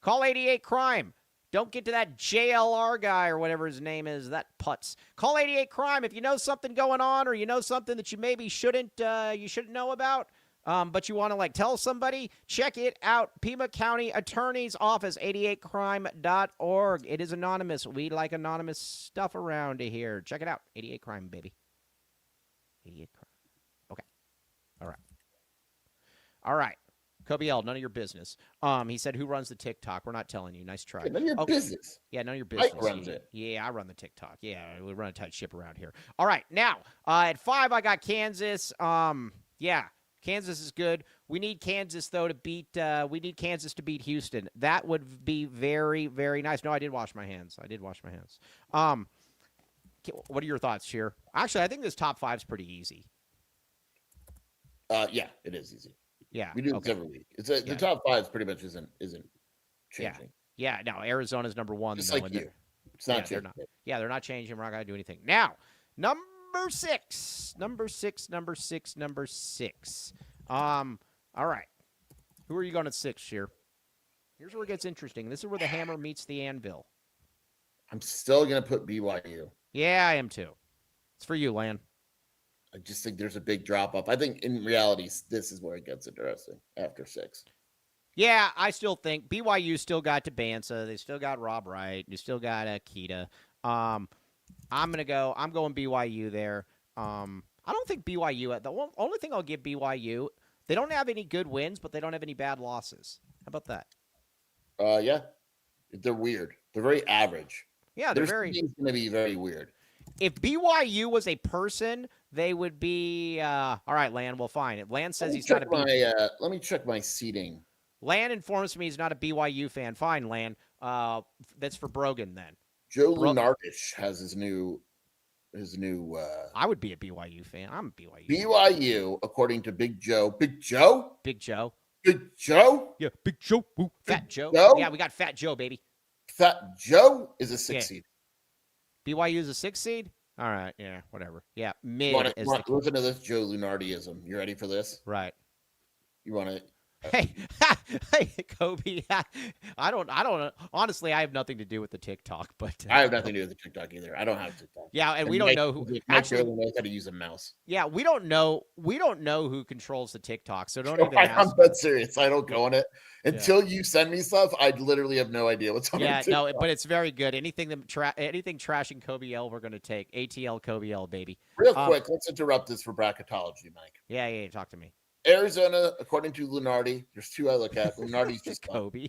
Call 88 Crime. Don't get to that JLR guy or whatever his name is, that putz. Call 88 Crime if you know something going on or you know something that you maybe shouldn't know about, but you want to tell somebody. Check it out. Pima County Attorney's Office, 88crime.org. It is anonymous. We like anonymous stuff around here. Check it out. 88 Crime, baby. 88 Crime. Okay. All right. Kobe L, none of your business. He said, who runs the TikTok? We're not telling you. Nice try. None of your business. Yeah, none of your business. Mike runs it. Yeah, I run the TikTok. Yeah, we run a tight ship around here. All right, now, at 5, I got Kansas. Kansas is good. We need Kansas, though, to beat Houston. That would be very, very nice. No, I did wash my hands. What are your thoughts, Sheer? Actually, I think this top 5 is pretty easy. Yeah, it is easy. Yeah, we do this every week. The top 5 pretty much isn't changing. Yeah. No, Arizona's number 1. Just like you. It's not changing. They're not changing. We're not going to do anything. Now, number 6. All right. Who are you going at 6, Sheer? Here's where it gets interesting. This is where the hammer meets the anvil. I'm still going to put BYU. Yeah, I am too. It's for you, Lan. I just think there's a big drop off. I think in reality, this is where it gets interesting after 6. Yeah, I still think BYU still got Tabansa. They still got Rob Wright. They still got Akita. I'm going BYU there. I don't think BYU, the only thing I'll give BYU, they don't have any good wins, but they don't have any bad losses. How about that? Yeah. They're weird. They're very average. Yeah, Their going to be very weird. If BYU was a person, they would be all right, Lan, we'll find it. Lan says he's not a let me check my seating. Lan informs me he's not a BYU fan. Fine, Lan. That's for Brogan then. Joe Lunardish has his new I would be a BYU fan. I'm a BYU. BYU, according to Big Joe. Big Joe? Big Joe. Big Joe? Yeah, Big Joe. Ooh, Fat Big Joe. Joe? Yeah, we got Fat Joe, baby. Fat Joe is a 6 seed. BYU is a 6 seed? All right, yeah, whatever. Yeah, mid. Listen to this Joe Lunardiism. You ready for this? Right. You want to? Hey, Kobe. I don't. Honestly, I have nothing to do with the TikTok, but I have nothing to do with the TikTok either. I don't have TikTok. Yeah, and we don't know who. Actually, knows how to use a mouse. Yeah, we don't know. We don't know who controls the TikTok, so don't even ask. I'm dead serious. I don't go on it until you send me stuff. I literally have no idea what's on. Yeah, no, but it's very good. Anything trashing Kobe L, we're gonna take. ATL Kobe L, baby. Real quick, let's interrupt this for bracketology, Mike. Yeah. Talk to me. Arizona, according to Lunardi, there's 2 I look at. Lunardi's just Kobe.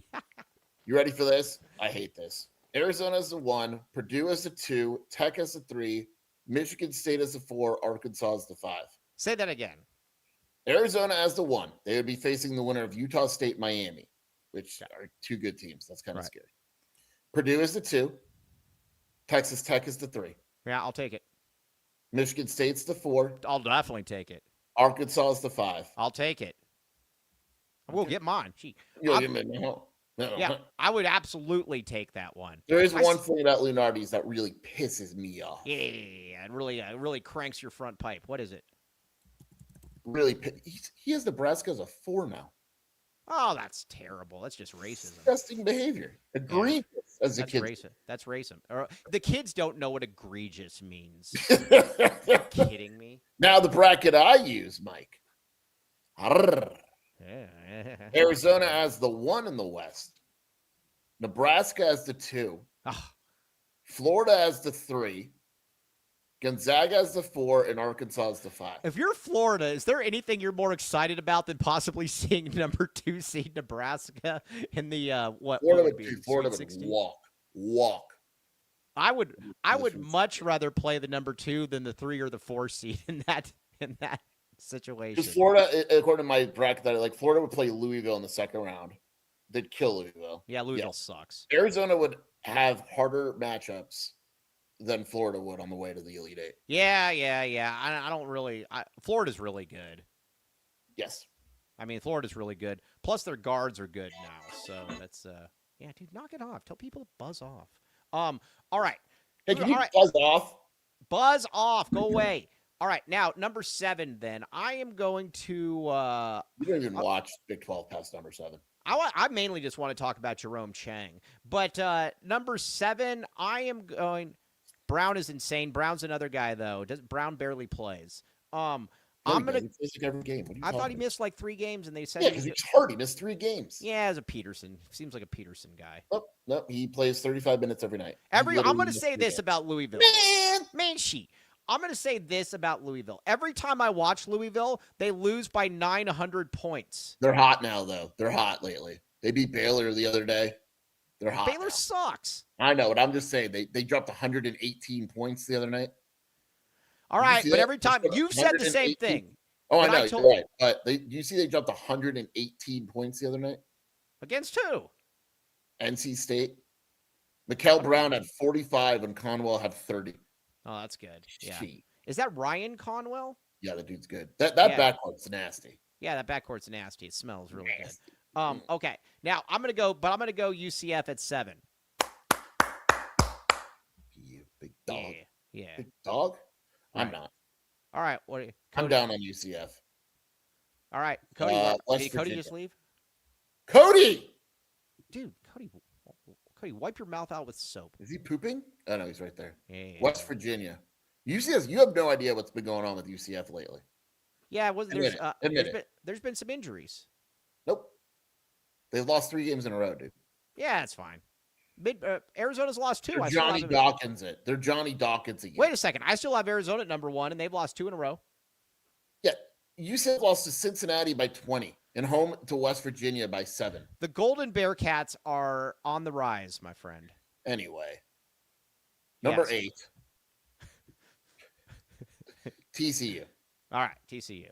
You ready for this? I hate this. Arizona's the 1, Purdue is the 2, Tech is the 3, Michigan State is the 4, Arkansas is the 5. Say that again. Arizona as the 1. They would be facing the winner of Utah State, Miami, which are 2 good teams. That's kind of scary. Purdue is the 2. Texas Tech is the 3. Yeah, I'll take it. Michigan State's the 4. I'll definitely take it. Arkansas is the 5. I'll take it. We'll get mine. Yeah, I would absolutely take that one. There is one thing about Lunardi's that really pisses me off. Yeah, it really cranks your front pipe. What is it? Really, he has Nebraska as a 4 now. Oh, that's terrible. That's just racism. Disgusting behavior. Egregious as a kid. That's racist. The kids don't know what egregious means. Are you kidding me? Now the bracket I use, Mike. Arizona as the 1 in the West. Nebraska as the 2. Florida as the 3. Gonzaga as the 4, and Arkansas as the 5. If you're Florida, is there anything you're more excited about than possibly seeing number 2 seed Nebraska in the Florida would walk. I would much rather play the number 2 than the 3 or the 4 seed in that situation. Because Florida, according to my bracket, Florida would play Louisville in the second round. They'd kill Louisville. Yeah, Louisville sucks. Arizona would have harder matchups than Florida would on the way to the Elite Eight. Yeah. I don't really. Florida's really good. Yes. I mean, Florida's really good. Plus, their guards are good now. So that's yeah, dude, knock it off. Tell people to buzz off. All right. Hey, can you buzz off? Buzz off. Go away. All right. Now, number 7. Then I am going to. You don't even watch Big 12 past number 7. I mainly just want to talk about Jerome Chang, but number 7, I am going. Brown is insane. Brown's another guy though. Brown barely plays. I'm gonna. Every game. I thought he missed like 3 games, and they said because he's hurt. He missed 3 games. Yeah, as a Peterson, seems like a Peterson guy. Nope. He plays 35 minutes every night. I'm gonna say this about Louisville. Man, I'm gonna say this about Louisville. Every time I watch Louisville, they lose by 900 points. They're hot now, though. They're hot lately. They beat Baylor the other day. They're hot. Baylor sucks. I know, but I'm just saying they dropped 118 points the other night. All right, but every time you've said the same thing. Oh, I know, you're right. But you see they dropped 118 points the other night? Against who? NC State. Mikael Brown had 45 and Conwell had 30. Oh, that's good. Yeah. Is that Ryan Conwell? Yeah, the dude's good. That backcourt's nasty. Yeah, that backcourt's nasty. It smells really good. Okay. Now I'm gonna go UCF at 7. You big dog. Yeah. Big dog? Right. I'm not. All right. What are you? I'm down on UCF. All right. Cody, did Cody just leave? Cody! Dude, Cody, wipe your mouth out with soap. Is he pooping? Oh, no, he's right there. Yeah. West Virginia. UCF, you have no idea what's been going on with UCF lately. Yeah, there's been some injuries. Nope. They've lost 3 games in a row, dude. Yeah, it's fine. Arizona's lost 2. They're Johnny Dawkins it. They're Johnny Dawkins again. Wait a second. I still have Arizona at number 1, and they've lost 2 in a row. Yeah. UCF lost to Cincinnati by 20 and home to West Virginia by 7. The Golden Bearcats are on the rise, my friend. Anyway. Number 8. TCU. All right, TCU.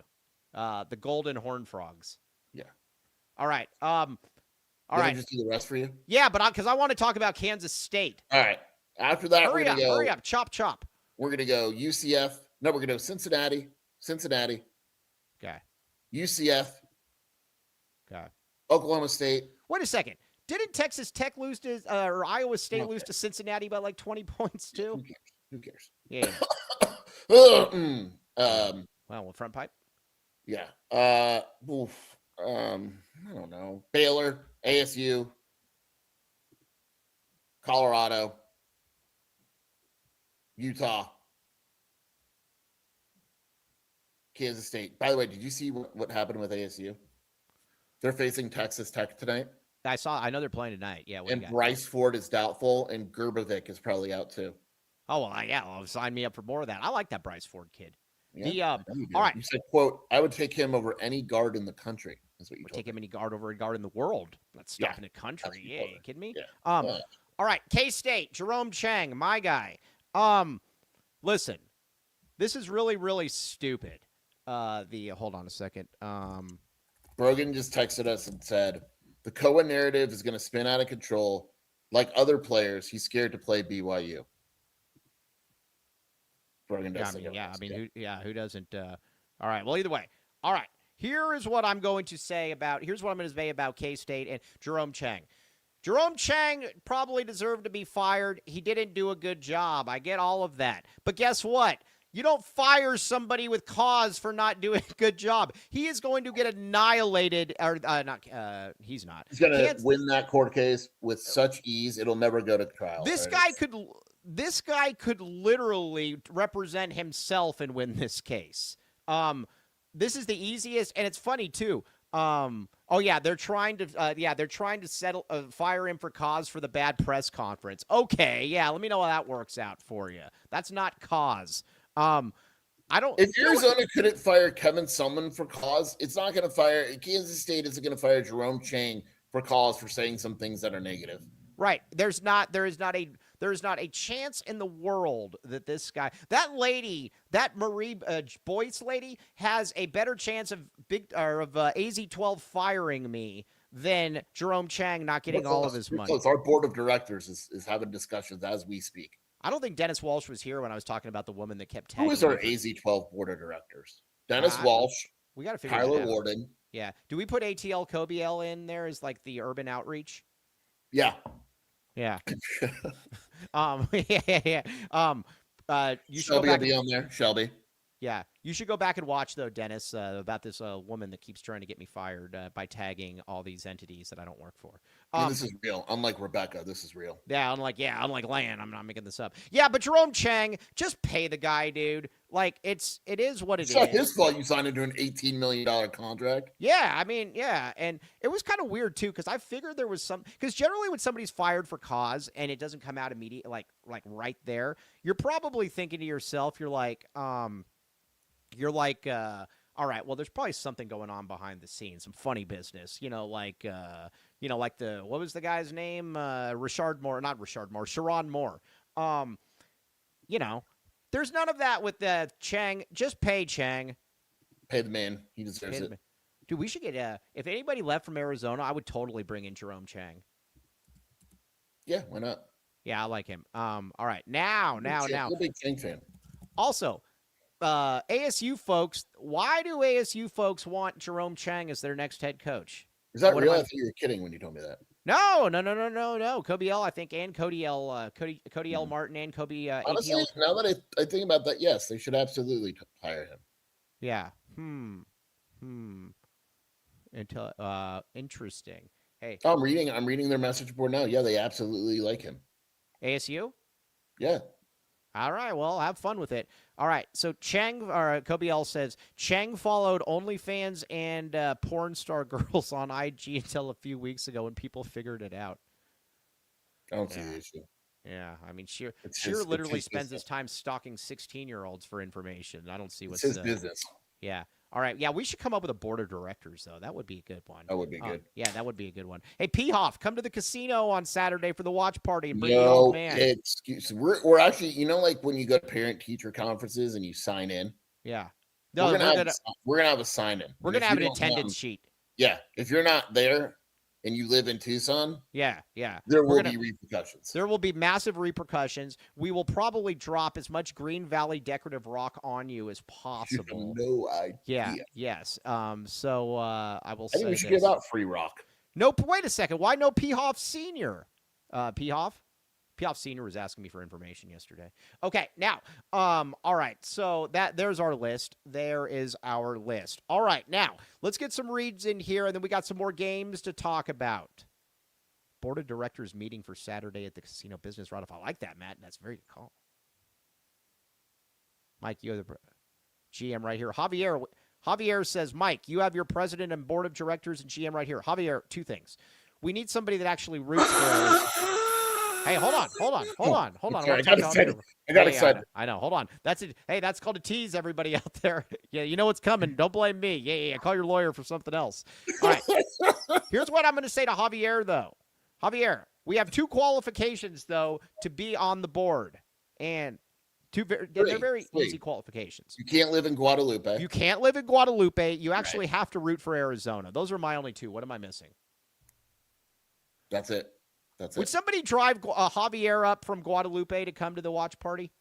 The Golden Horned Frogs. Yeah. All right. All right. right. Just do the rest for you? Yeah, but because I want to talk about Kansas State. All right. After that, hurry up. Chop. We're going to go UCF. No, we're going to go Cincinnati, Okay. UCF, Okay. Oklahoma State. Wait a second. Didn't Texas Tech lose to or Iowa State lose to Cincinnati by like 20 points too? Who cares? Yeah. Well, front pipe. Yeah. I don't know. Baylor, ASU, Colorado, Utah, Kansas State. By the way, did you see what happened with ASU? They're facing Texas Tech tonight. I know they're playing tonight. Yeah. And Bryce Ford is doubtful, and Gerbovic is probably out too. Oh, well, yeah. Well, sign me up for more of that. I like that Bryce Ford kid. Yeah, all right. You said, quote, I would take him over any guard in the country. That's what you take him any guard over a guard in the world. Let's stop in the country. Yeah, you kidding me? Yeah. All right. K-State, Jerome Chang, my guy. Listen, this is really, really stupid. Hold on a second. Brogan just texted us and said, the Koa narrative is going to spin out of control. Like other players, he's scared to play BYU. Brogan does. Who doesn't? All right. Well, either way. All right. Here's what I'm going to say about K-State and Jerome Chang. Jerome Chang probably deserved to be fired. He didn't do a good job. I get all of that. But guess what? You don't fire somebody with cause for not doing a good job. He is going to get annihilated. He's not. He's going to win that court case with such ease, it'll never go to trial. This guy could literally represent himself and win this case. This is the easiest, and it's funny too. They're trying to fire him for cause for the bad press conference. Okay, yeah, let me know how that works out for you. That's not cause. If Arizona couldn't fire Kevin Sumlin for cause, it's not going to fire Kansas State. Isn't going to fire Jerome Chang for cause for saying some things that are negative. Right. There is not a chance in the world that this guy, that Marie Boyce lady, has a better chance of AZ-12 firing me than Jerome Chang not getting all of his money. Our board of directors is having discussions as we speak. I don't think Dennis Walsh was here when I was talking about the woman that kept tagging. Who is our AZ-12 board of directors? Dennis Walsh. We got to figure Tyler Warden. Yeah. Do we put ATL Kobiel in there as like the urban outreach? Yeah. Yeah. You Shelby will be on there. Shelby. Yeah. You should go back and watch, though, Dennis, about this woman that keeps trying to get me fired by tagging all these entities that I don't work for. This is real. Unlike Rebecca, this is real. Yeah, unlike Lan, I'm not making this up. Yeah, but Jerome Chang, just pay the guy, dude. Like, it is what it is. It's not his fault you signed into an $18 million contract. Yeah, I mean, yeah. And it was kind of weird, too, because I figured there was because generally when somebody's fired for cause and it doesn't come out immediately, like right there, you're probably thinking to yourself, you're like, all right, well, there's probably something going on behind the scenes, some funny business, like what was the guy's name? Sharon Moore. There's none of that with Chang. Just pay Chang. Pay the man. He deserves it. Dude, we should get, if anybody left from Arizona, I would totally bring in Jerome Chang. Yeah, why not? Yeah, I like him. All right, now. I'm a big Chang fan. Also, ASU folks, why do ASU folks want Jerome Chang as their next head coach? Is that real? I thought you were kidding when you told me that. No. Kobiel, I think, and Cody L. Martin and Kobe. Honestly, now that I think about that, yes, they should absolutely hire him. Yeah. Interesting. Hey. I'm reading their message board now. Yeah, they absolutely like him. ASU? Yeah. All right, well, have fun with it. All right, so Kobiel says, Chang followed OnlyFans and porn star girls on IG until a few weeks ago when people figured it out. I don't see the issue. Yeah, I mean, Sheer literally spends his time stalking 16-year-olds for information. I don't see what's his business. Yeah. All right. Yeah, we should come up with a board of directors, though. That would be a good one. That would be good. Yeah, that would be a good one. Hey, P-Hoff, come to the casino on Saturday for the watch party and bring the old man. Excuse me. We're actually, like when you go to parent-teacher conferences and you sign in? Yeah. No, we're gonna have a sign-in. We're going to have an attendance sheet. Yeah. If you're not there and you live in Tucson, yeah, there will be repercussions. There will be massive repercussions. We will probably drop as much Green Valley decorative rock on you as possible. No idea. Yeah, yes. So I will say I think we should this. give out free rock. No, wait a second. Why no Pehoff Senior? Pehoff? Pehoff Senior was asking me for information yesterday. Okay, now, all right. So there's our list. There is our list. All right, now let's get some reads in here, and then we got some more games to talk about. Board of Directors meeting for Saturday at the Casino Business Roundup. I like that, Matt. That's a very good call. Mike, you're the GM right here. Javier says, Mike, you have your president and board of directors and GM right here. Javier, two things. We need somebody that actually roots for us. Hey, hold on. Sorry, I got excited. I know. Hold on. That's it. Hey, that's called a tease, everybody out there. Yeah, you know what's coming. Don't blame me. Yeah. Call your lawyer for something else. All right. Here's what I'm going to say to Javier, though. Javier, we have two qualifications, though, to be on the board. And they're very easy qualifications. You can't live in Guadalupe. You actually have to root for Arizona. Those are my only two. What am I missing? That's it. Would somebody drive Javier up from Guadalupe to come to the watch party?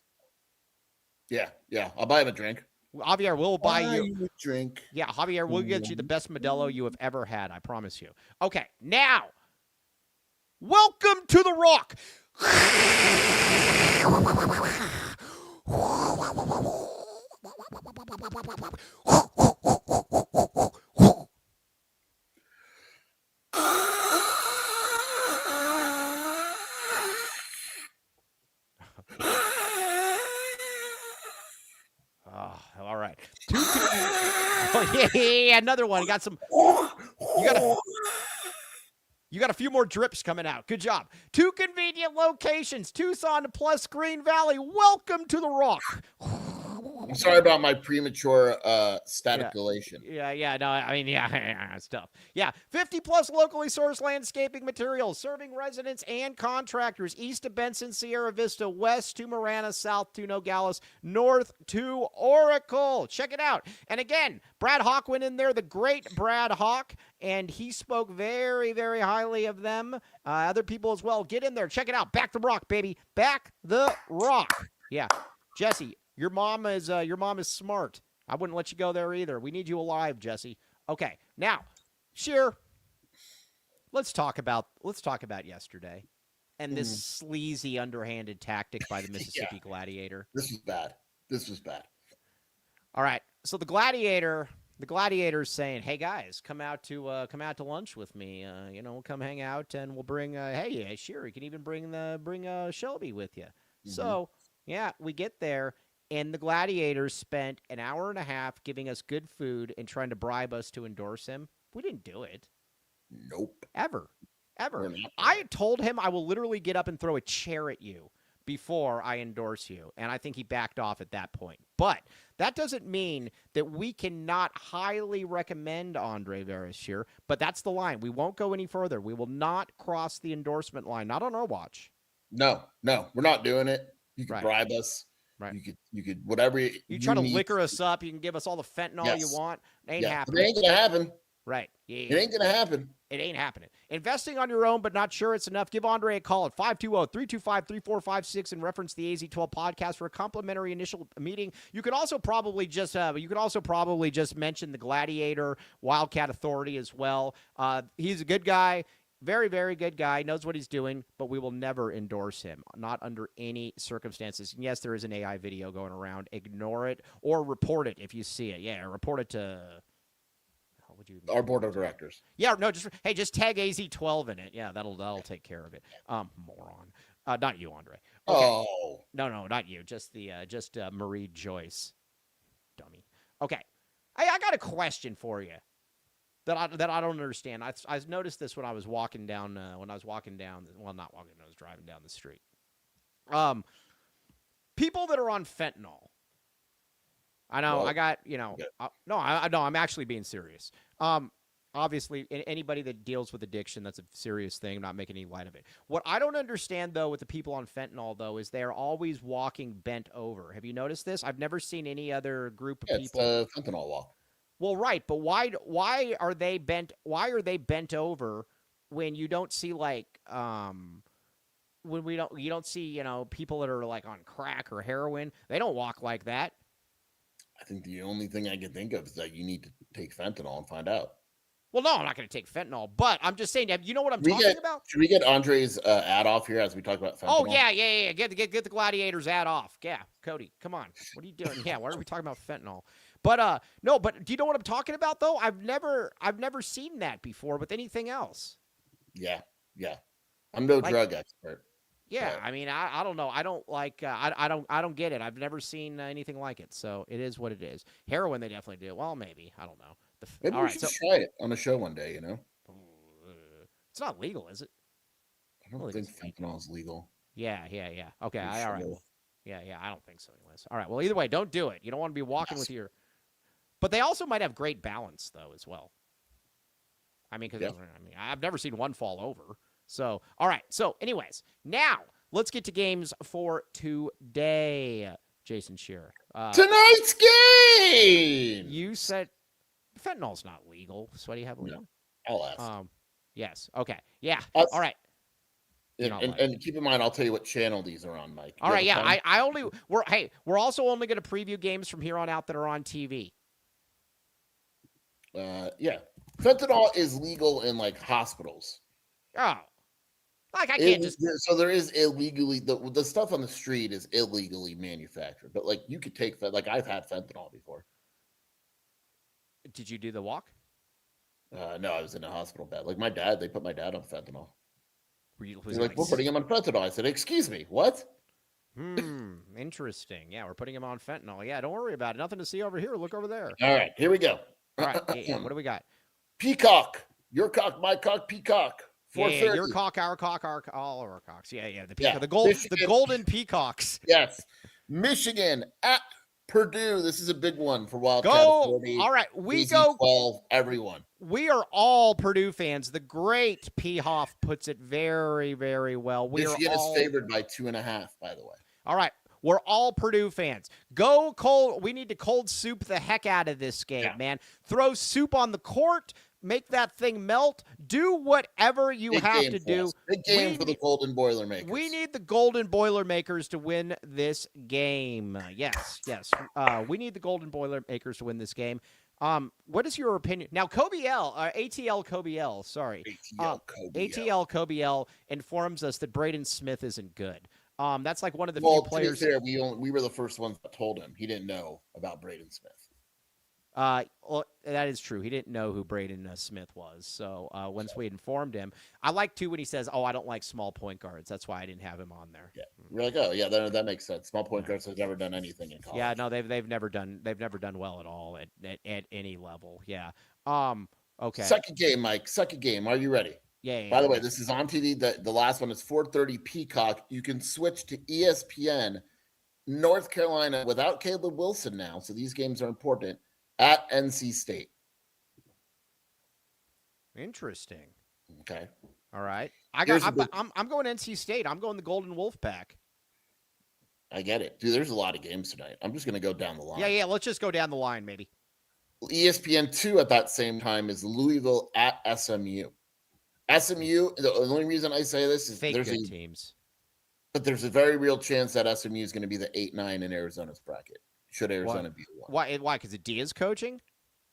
Yeah. I'll buy him a drink. Javier, we'll buy you a drink. Yeah, Javier, we'll get you the best Modelo you have ever had. I promise you. Okay, now, welcome to the Rock. All right. Yeah, another one. You got a few more drips coming out. Good job. Two convenient locations, Tucson plus Green Valley. Welcome to the Rock. I'm sorry about my premature staticulation. Yeah. No, I mean, it's tough. Yeah, 50 plus locally sourced landscaping materials, serving residents and contractors east of Benson, Sierra Vista, west to Marana, south to Nogales, north to Oracle. Check it out. And again, Brad Hawk went in there, the great Brad Hawk, and he spoke very, very highly of them. Other people as well. Get in there. Check it out. Back the Rock, baby. Back the Rock. Yeah. Jesse, your mom is smart. I wouldn't let you go there either. We need you alive, Jesse. Okay, now, Sheer, let's talk about yesterday and this sleazy, underhanded tactic by the Mississippi Gladiator. This was bad. All right, so the Gladiator's saying, "Hey guys, come out to lunch with me. We'll come hang out and we'll bring. Hey, Sheer, you can even bring Shelby with you." Mm-hmm. So yeah, we get there. And the Gladiators spent an hour and a half giving us good food and trying to bribe us to endorse him. We didn't do it. Nope. Ever. I told him I will literally get up and throw a chair at you before I endorse you. And I think he backed off at that point. But that doesn't mean that we cannot highly recommend Andre Vereshear. But that's the line. We won't go any further. We will not cross the endorsement line. Not on our watch. No, we're not doing it. You can bribe us. Right. You could whatever you try to liquor us up. You can give us all the fentanyl you want. It ain't happening. It ain't gonna happen. Right. Yeah. It ain't gonna happen. It ain't happening. Investing on your own, but not sure it's enough. Give Andre a call at 520-325-3456 and reference the AZ12 podcast for a complimentary initial meeting. You could also probably just mention the Gladiator Wildcat Authority as well. He's a good guy. Very, very good guy, knows what he's doing, but we will never endorse him, not under any circumstances. And yes, there is an AI video going around. Ignore it or report it if you see it. Yeah, report it to our board of directors. Yeah, no, just tag AZ12 in it. Yeah, that'll take care of it. Moron. Not you, Andre. Okay. Oh. No, not you. Just Marie Joyce. Dummy. Okay. I got a question for you. That I don't understand. I noticed this when I was walking down. Well, not walking. I was driving down the street. People that are on fentanyl. I know. Well, I got. I'm actually being serious. Obviously, anybody that deals with addiction, that's a serious thing. I'm not making any light of it. What I don't understand though with the people on fentanyl though is they're always walking bent over. Have you noticed this? I've never seen any other group of people. It's the fentanyl walk. Well, right, but why are they bent? Why are they bent over when you don't see like when you don't see people that are like on crack or heroin, they don't walk like that. I think the only thing I can think of is that you need to take fentanyl and find out. Well, no, I'm not going to take fentanyl, but I'm just saying, you know what I'm talking about? Should we get Andre's ad off here as we talk about fentanyl? Oh, yeah. Get the Gladiators ad off. Yeah, Cody, come on. What are you doing? Yeah, why are we talking about fentanyl? But no, but do you know what I'm talking about though? I've never seen that before with anything else. Yeah. I'm no drug expert. Yeah, I mean, I don't know. I don't like. I don't get it. I've never seen anything like it. So it is what it is. Heroin, they definitely do. Well, maybe I don't know. Maybe we should try it on a show one day. It's not legal, is it? I don't think fentanyl is legal. Yeah. Okay, all right. Well, yeah. I don't think so, anyways. All right. Well, either way, don't do it. You don't want to be walking with your. But they also might have great balance though, as well. I mean, because I've never seen one fall over. So, all right. So, anyways, now let's get to games for today, Jason Shearer. Tonight's game! You said fentanyl's not legal. So, why do you have legal? No, I'll ask. Yes. Okay. Yeah. All right. And keep in mind, I'll tell you what channel these are on, Mike. All right. Yeah. We're also only going to preview games from here on out that are on TV. Yeah. Fentanyl is legal in like hospitals. Oh. Like I can't just. So there is illegally the stuff on the street is illegally manufactured, but like you could take like I've had fentanyl before. Did you do the walk? No, I was in a hospital bed. Like my dad, they put my dad on fentanyl. They're like, we're putting him on fentanyl. I said, excuse me, what? Interesting. Yeah, we're putting him on fentanyl. Yeah, don't worry about it. Nothing to see over here. Look over there. All right, here we go. All right, yeah, what do we got? Peacock. Your cock, my cock, peacock. Yeah, your cock, our cock, all our cocks. Yeah. The peacock, the golden peacocks. Yes. Michigan at Purdue. This is a big one for Wildcat Authority. All right, we BZ go. 12, everyone. We are all Purdue fans. The great P. Hoff puts it very, very well. Michigan is favored by 2.5, by the way. All right. We're all Purdue fans. Go cold. We need to cold soup the heck out of this game, man. Throw soup on the court. Make that thing melt. Do whatever you have to do. Big game for the Golden Boilermakers. We need the Golden Boilermakers to win this game. Yes. We need the Golden Boilermakers to win this game. What is your opinion? Now, ATL Kobiel, sorry. ATL Kobiel informs us that Braden Smith isn't good. That's like one of the few players. To be fair, we were the first ones that told him. He didn't know about Braden Smith. Well, that is true. He didn't know who Braden Smith was. So once we informed him, I like too when he says, "Oh, I don't like small point guards." That's why I didn't have him on there. Yeah, we're like, oh yeah, that makes sense. Small point guards have never done anything in college. Yeah, no, they've never done well at all at any level. Yeah. Okay. Second game, Mike. Second game. Are you ready? Yeah. By the way, this is on TV. The last one is 4:30 Peacock. You can switch to ESPN. North Carolina without Caleb Wilson now, so these games are important. At NC State. Interesting. Okay. All right. I'm going NC State. I'm going the Golden Wolf Pack. I get it. Dude, there's a lot of games tonight. I'm just going to go down the line. Yeah. Let's just go down the line, maybe. ESPN 2 at that same time is Louisville at SMU. SMU, the only reason I say this is there's good teams. But there's a very real chance that SMU is going to be the 8-9 in Arizona's bracket. Should Arizona be the one? Why? Because Diaz coaching?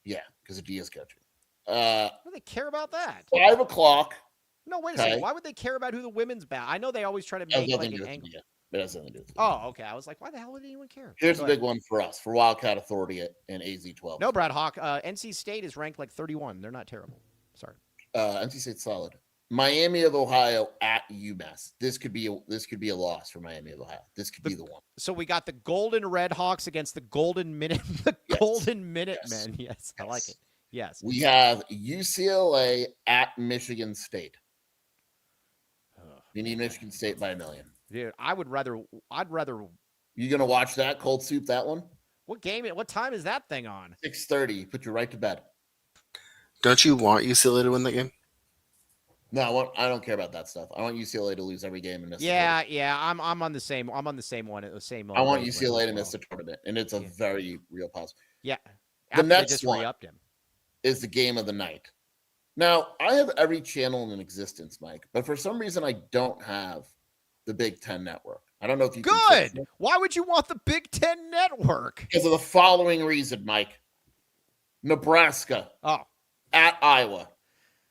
Yeah, because of Diaz coaching. Why do they care about that? 5 o'clock. No, wait a second. Why would they care about who the women's bat? I know they always try to make like an angle. It has nothing to do with it. Oh, okay. I was like, why the hell would anyone care? Here's a big one for us, for Wildcat Authority and AZ12. No, Brad Hawk. NC State is ranked like 31. They're not terrible. Sorry. NC State's solid. Miami of Ohio at UMass. This could be a loss for Miami of Ohio. This could be the one. So we got the Golden Red Hawks against the Golden Minutemen. Yes, I like it. Yes. We have UCLA at Michigan State. We need Michigan State by 1 million. Dude, I'd rather. You gonna watch that cold soup? That one? What game? What time is that thing on? 6:30. Put you right to bed. Don't you want UCLA to win the game? No, I don't care about that stuff. I want UCLA to lose every game and miss. Yeah. I'm on the same. I'm on the same one. The same. I want UCLA to miss the tournament, and it's a very real possibility. Yeah. The next one is the game of the night. Now, I have every channel in existence, Mike, but for some reason I don't have the Big Ten Network. I don't know if you can fix Good. it. Why would you want the Big Ten Network? Because of the following reason, Mike. Nebraska at Iowa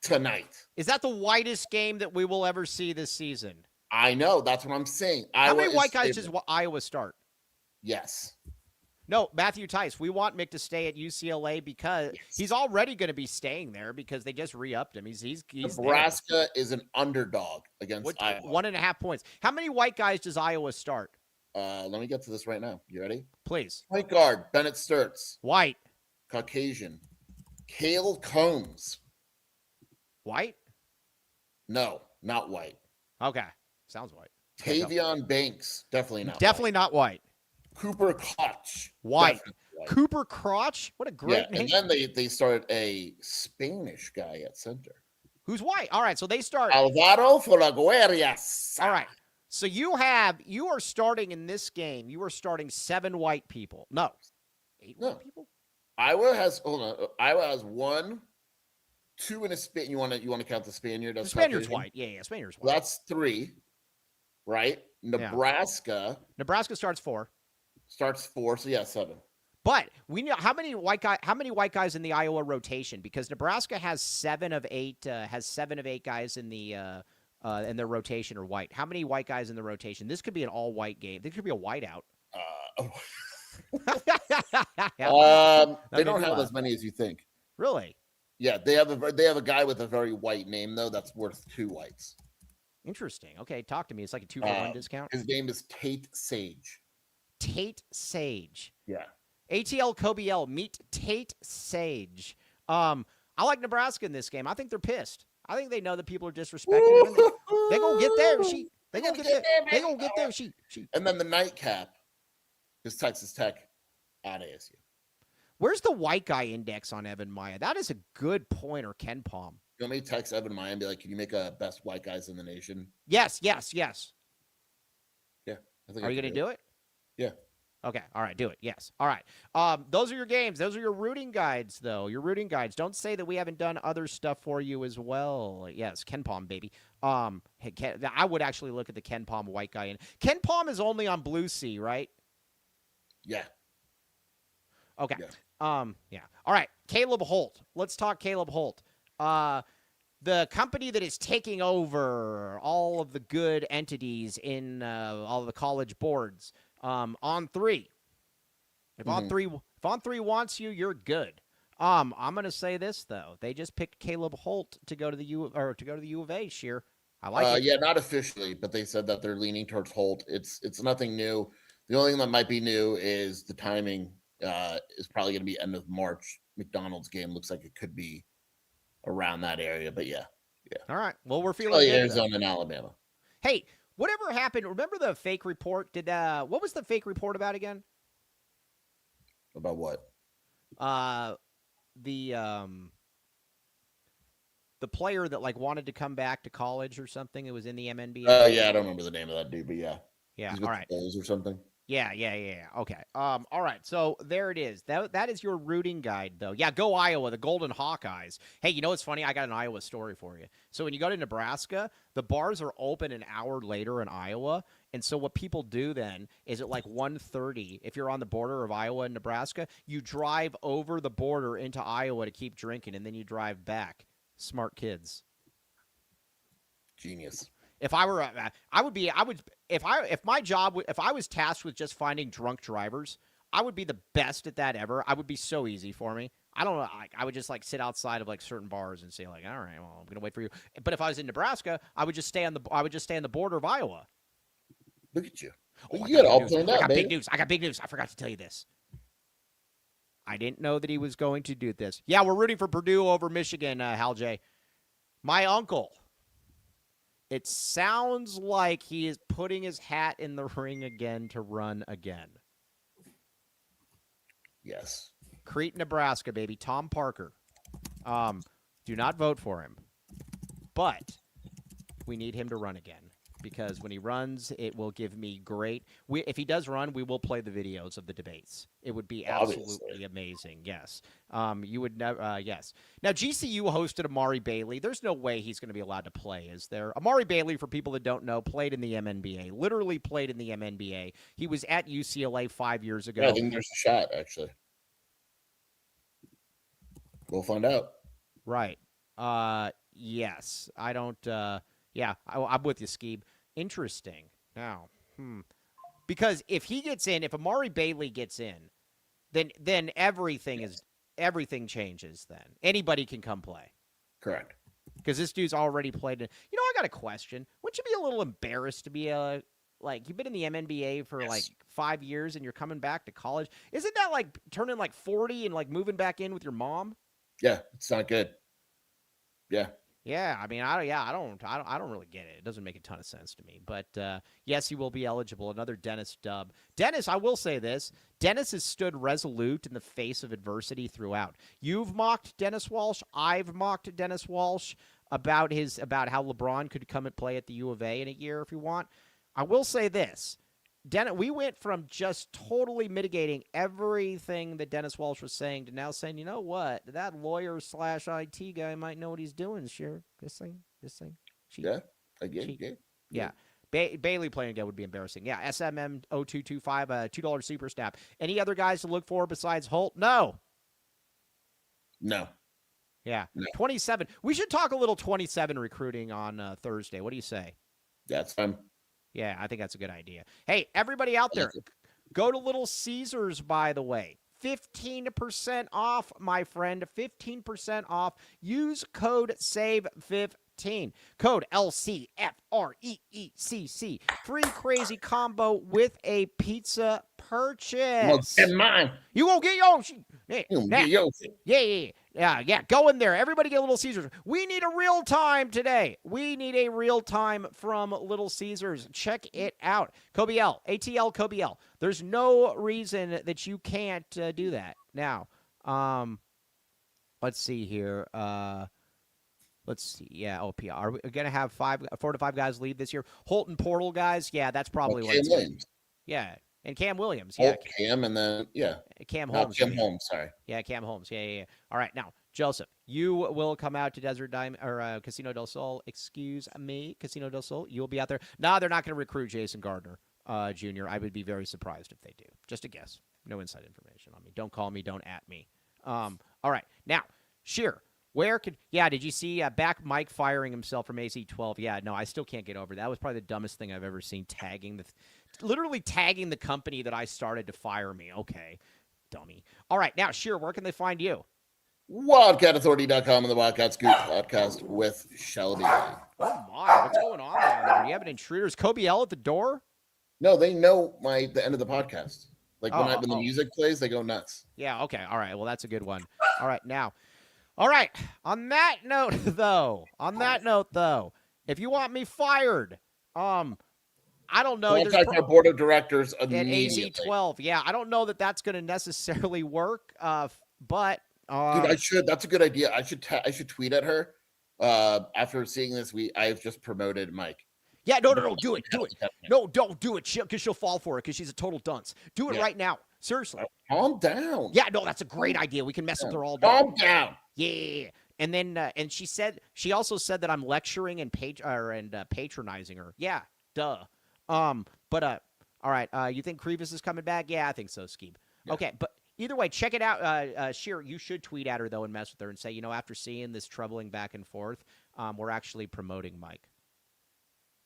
tonight. Is that the whitest game that we will ever see this season? I know. That's what I'm saying. How many white guys does Iowa start? Yes. No, Matthew Tice. We want Mick to stay at UCLA because he's already going to be staying there because they just re-upped him. He's Nebraska there. is an underdog against Iowa. 1.5 points. How many white guys does Iowa start? Let me get to this right now. You ready? Please. Point guard, Bennett Sturts. White. Caucasian. Cale Combs. White? No, not white. Okay. Sounds white. Tavion Banks. Definitely not Definitely not white. Cooper Crotch. White. Cooper Crotch? What a great name. And then they started a Spanish guy at center. Who's white? All right, so they start. Alvaro Folaguerias. All right. So you are starting in this game, you are starting 7 white people. No. 8 white people? Iowa has 1, 2 in a Spaniard. You want to count the Spaniard? The Spaniard's white. Yeah, Spaniard's white. That's 3, right? Nebraska. Nebraska starts 4. Starts 4, so yeah, 7. But we know how many white guys in the Iowa rotation, because Nebraska has 7 of 8 guys in their rotation are white. How many white guys in the rotation? This could be an all white game. This could be a whiteout. They don't have as many as you think. Really? Yeah, they have a guy with a very white name though. That's worth 2 whites. Interesting. Okay, talk to me. It's like a 2-for-1 discount. His name is Tate Sage. Tate Sage. Yeah. ATL Kobiel, meet Tate Sage. I like Nebraska in this game. I think they're pissed. I think they know that people are disrespecting them. They gonna get there. They gonna get there. And then the nightcap is Texas Tech at ASU. Where's the white guy index on Evan Maya? That is a good pointer, Ken Palm. You want me to text Evan Maya and be like, "Can you make a best white guys in the nation?" Yes. Yeah. Are you gonna do it? Yeah. Okay. All right. Do it. Yes. All right. Those are your games. Those are your rooting guides, though. Your rooting guides. Don't say that we haven't done other stuff for you as well. Yes. Ken Palm, baby. I would actually look at the Ken Palm white guy. Ken Palm is only on Blue Sea, right? Yeah. Okay. Yeah. Yeah. All right. Caleb Holt. Let's talk Caleb Holt. The company that is taking over all of the good entities in all of the college boards. On 3. If on 3 wants you, you're good. I'm gonna say this though. They just picked Caleb Holt to go to the U of A. Sheer. I like it. Yeah, not officially, but they said that they're leaning towards Holt. It's nothing new. The only thing that might be new is the timing. Is probably going to be end of March. McDonald's game looks like it could be around that area, but yeah. All right. Well, we're feeling good, Arizona and Alabama. Hey, whatever happened? Remember the fake report? What was the fake report about again? About what? The player that wanted to come back to college or something. It was in the MNBA. Yeah, I don't remember the name of that dude, but yeah. Yeah. All right. Bulls or something. Yeah. Okay. All right. So there it is. That is your rooting guide, though. Yeah, go Iowa, the Golden Hawkeyes. Hey, you know what's funny? I got an Iowa story for you. So when you go to Nebraska, the bars are open an hour later in Iowa. And so what people do then is at 1:30, if you're on the border of Iowa and Nebraska, you drive over the border into Iowa to keep drinking, and then you drive back. Smart kids. Genius. If I were, if I was tasked with just finding drunk drivers, I would be the best at that ever. I would be so easy for me. I don't know. I would just sit outside of certain bars and say all right, well, I'm gonna wait for you. But if I was in Nebraska, I would just stay on the border of Iowa. Look at you. Oh, you got it all planned out, baby. Big news. I got big news. I forgot to tell you this. I didn't know that he was going to do this. Yeah, we're rooting for Purdue over Michigan, Hal J. My uncle. It sounds like he is putting his hat in the ring again to run again. Yes. Crete, Nebraska, baby. Tom Parker. Do not vote for him. But we need him to run again. because when he runs, it will give me great. If he does run, we will play the videos of the debates. It would be absolutely amazing. Yes. You would never. Yes. Now GCU hosted Amari Bailey. There's no way he's going to be allowed to play, is there? Amari Bailey, for people that don't know, played in the MNBA. Literally played in the MNBA. He was at UCLA 5 years ago. Yeah, I think there's a shot, actually. We'll find out. Right. Yes. I don't. Yeah, I'm with you, Skeeb. Interesting. Now, because if he gets in, if Amari Bailey gets in, then everything changes. Then anybody can come play. Correct. Because this dude's already played. I got a question. Wouldn't you be a little embarrassed to be like you've been in the MNBA for like 5 years and you're coming back to college? Isn't that like turning like 40 and like moving back in with your mom? Yeah, it's not good. Yeah. Yeah, I mean, I don't really get it. It doesn't make a ton of sense to me. But yes, he will be eligible. Another Dennis dub. Dennis, I will say this: Dennis has stood resolute in the face of adversity throughout. You've mocked Dennis Walsh. I've mocked Dennis Walsh about how LeBron could come and play at the U of A in a year if you want. I will say this. We went from just totally mitigating everything that Dennis Walsh was saying to now saying, you know what, that lawyer/IT guy might know what he's doing. Sure, this thing. Cheat. Yeah, again. Yeah. Bailey playing again would be embarrassing. Yeah, SMM 0225, $2 super snap. Any other guys to look for besides Holt? No. Yeah, no. 27. We should talk a little 27 recruiting on Thursday. What do you say? That's fine. Yeah, I think that's a good idea. Hey, everybody out there, go to Little Caesars, by the way. 15% off, my friend. 15% off. Use code SAVE15. Code LCFREECC. Free crazy combo with a pizza purchase. Well, get mine. You won't get yours. Yeah. Yeah. Go in there. Everybody get Little Caesars. We need a real time today. We need a real time from Little Caesars. Check it out. Kobe L. ATL Kobe L. There's no reason that you can't do that. Now, let's see here. Let's see. Yeah, OPR. Are we going to have 4 to 5 guys leave this year? Holton Portal guys? Yeah, that's probably what it's going to be. Yeah. And Cam Williams. Yeah. Cam and then, Cam Holmes. Holmes, sorry. Yeah, Cam Holmes. Yeah. All right. Now, Joseph, you will come out to Desert Diamond or Casino del Sol. Excuse me, Casino del Sol. You will be out there. No, they're not going to recruit Jason Gardner Jr. I would be very surprised if they do. Just a guess. No inside information on me. Don't call me. Don't at me. All right. Now, Sheer. Did you see back Mike firing himself from AC-12? Yeah, no, I still can't get over that. That was probably the dumbest thing I've ever seen, literally tagging the company that I started to fire me. Okay, dummy. All right, now, Sheer, where can they find you? WildcatAuthority.com and the Wildcat Scoop podcast with Shelby. Oh, my. What's going on down there? Do you have an intruder? Is Kobe L at the door? No, they know the end of the podcast. Like when the music plays, they go nuts. Yeah, okay. All right, well, that's a good one. All right, now. All right. On that note, though, if you want me fired, I don't know. Contact our board of directors at AZ-12. Yeah, I don't know that that's going to necessarily work. But dude, I should. That's a good idea. I should tweet at her. After seeing this, I've just promoted Mike. Yeah, no, do it. No, don't do it, because she'll fall for it because she's a total dunce. Do it right now. Seriously. Calm down. Yeah, no, that's a great idea. We can mess with her all day. Calm down. Yeah. And then, and she also said that I'm lecturing and patronizing her. Yeah, duh. All right. You think Krevis is coming back? Yeah, I think so, Skeeb. Yeah. Okay, but either way, check it out. Sheer, you should tweet at her though and mess with her and say, after seeing this troubling back and forth, we're actually promoting Mike.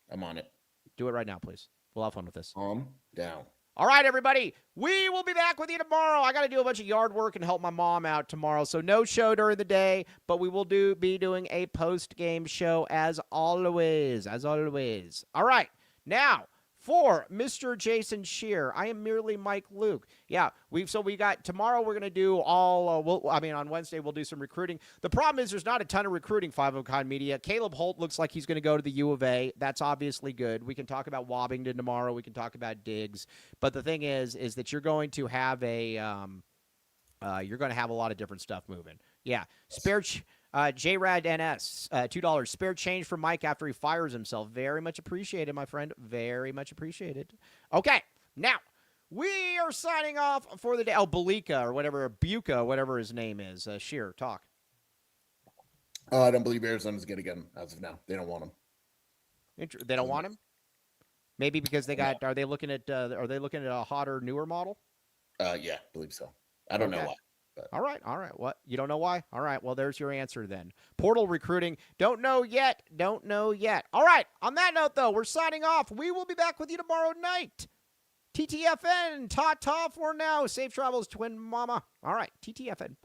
I'm on it. Do it right now, please. We'll have fun with this. Calm down. All right, everybody. We will be back with you tomorrow. I got to do a bunch of yard work and help my mom out tomorrow. So no show during the day, but we will be doing a post-game show as always. All right. Now, for Mr. Jason Shear, I am merely Mike Luke. Yeah, we got tomorrow. We're gonna do all. On Wednesday we'll do some recruiting. The problem is there's not a ton of recruiting. 5 of Kind Media. Caleb Holt looks like he's gonna go to the U of A. That's obviously good. We can talk about Wobbington tomorrow. We can talk about Diggs. But the thing is that you're going to have a lot of different stuff moving. Yeah, JRAD NS, $2. Spare change for Mike after he fires himself. Very much appreciated, my friend. Very much appreciated. Okay, now we are signing off for the day. Oh, Belika or whatever, Buka, whatever his name is. Sheer, talk. I don't believe Arizona's good again as of now. They don't want him. They don't want him? Maybe because they got. Are they looking at? Are they looking at a hotter, newer model? Yeah, believe so. I don't know why. But. All right. What? You don't know why? All right. Well, there's your answer then. Portal recruiting. Don't know yet. All right. On that note, though, we're signing off. We will be back with you tomorrow night. TTFN. Ta-ta for now. Safe travels, twin mama. All right. TTFN.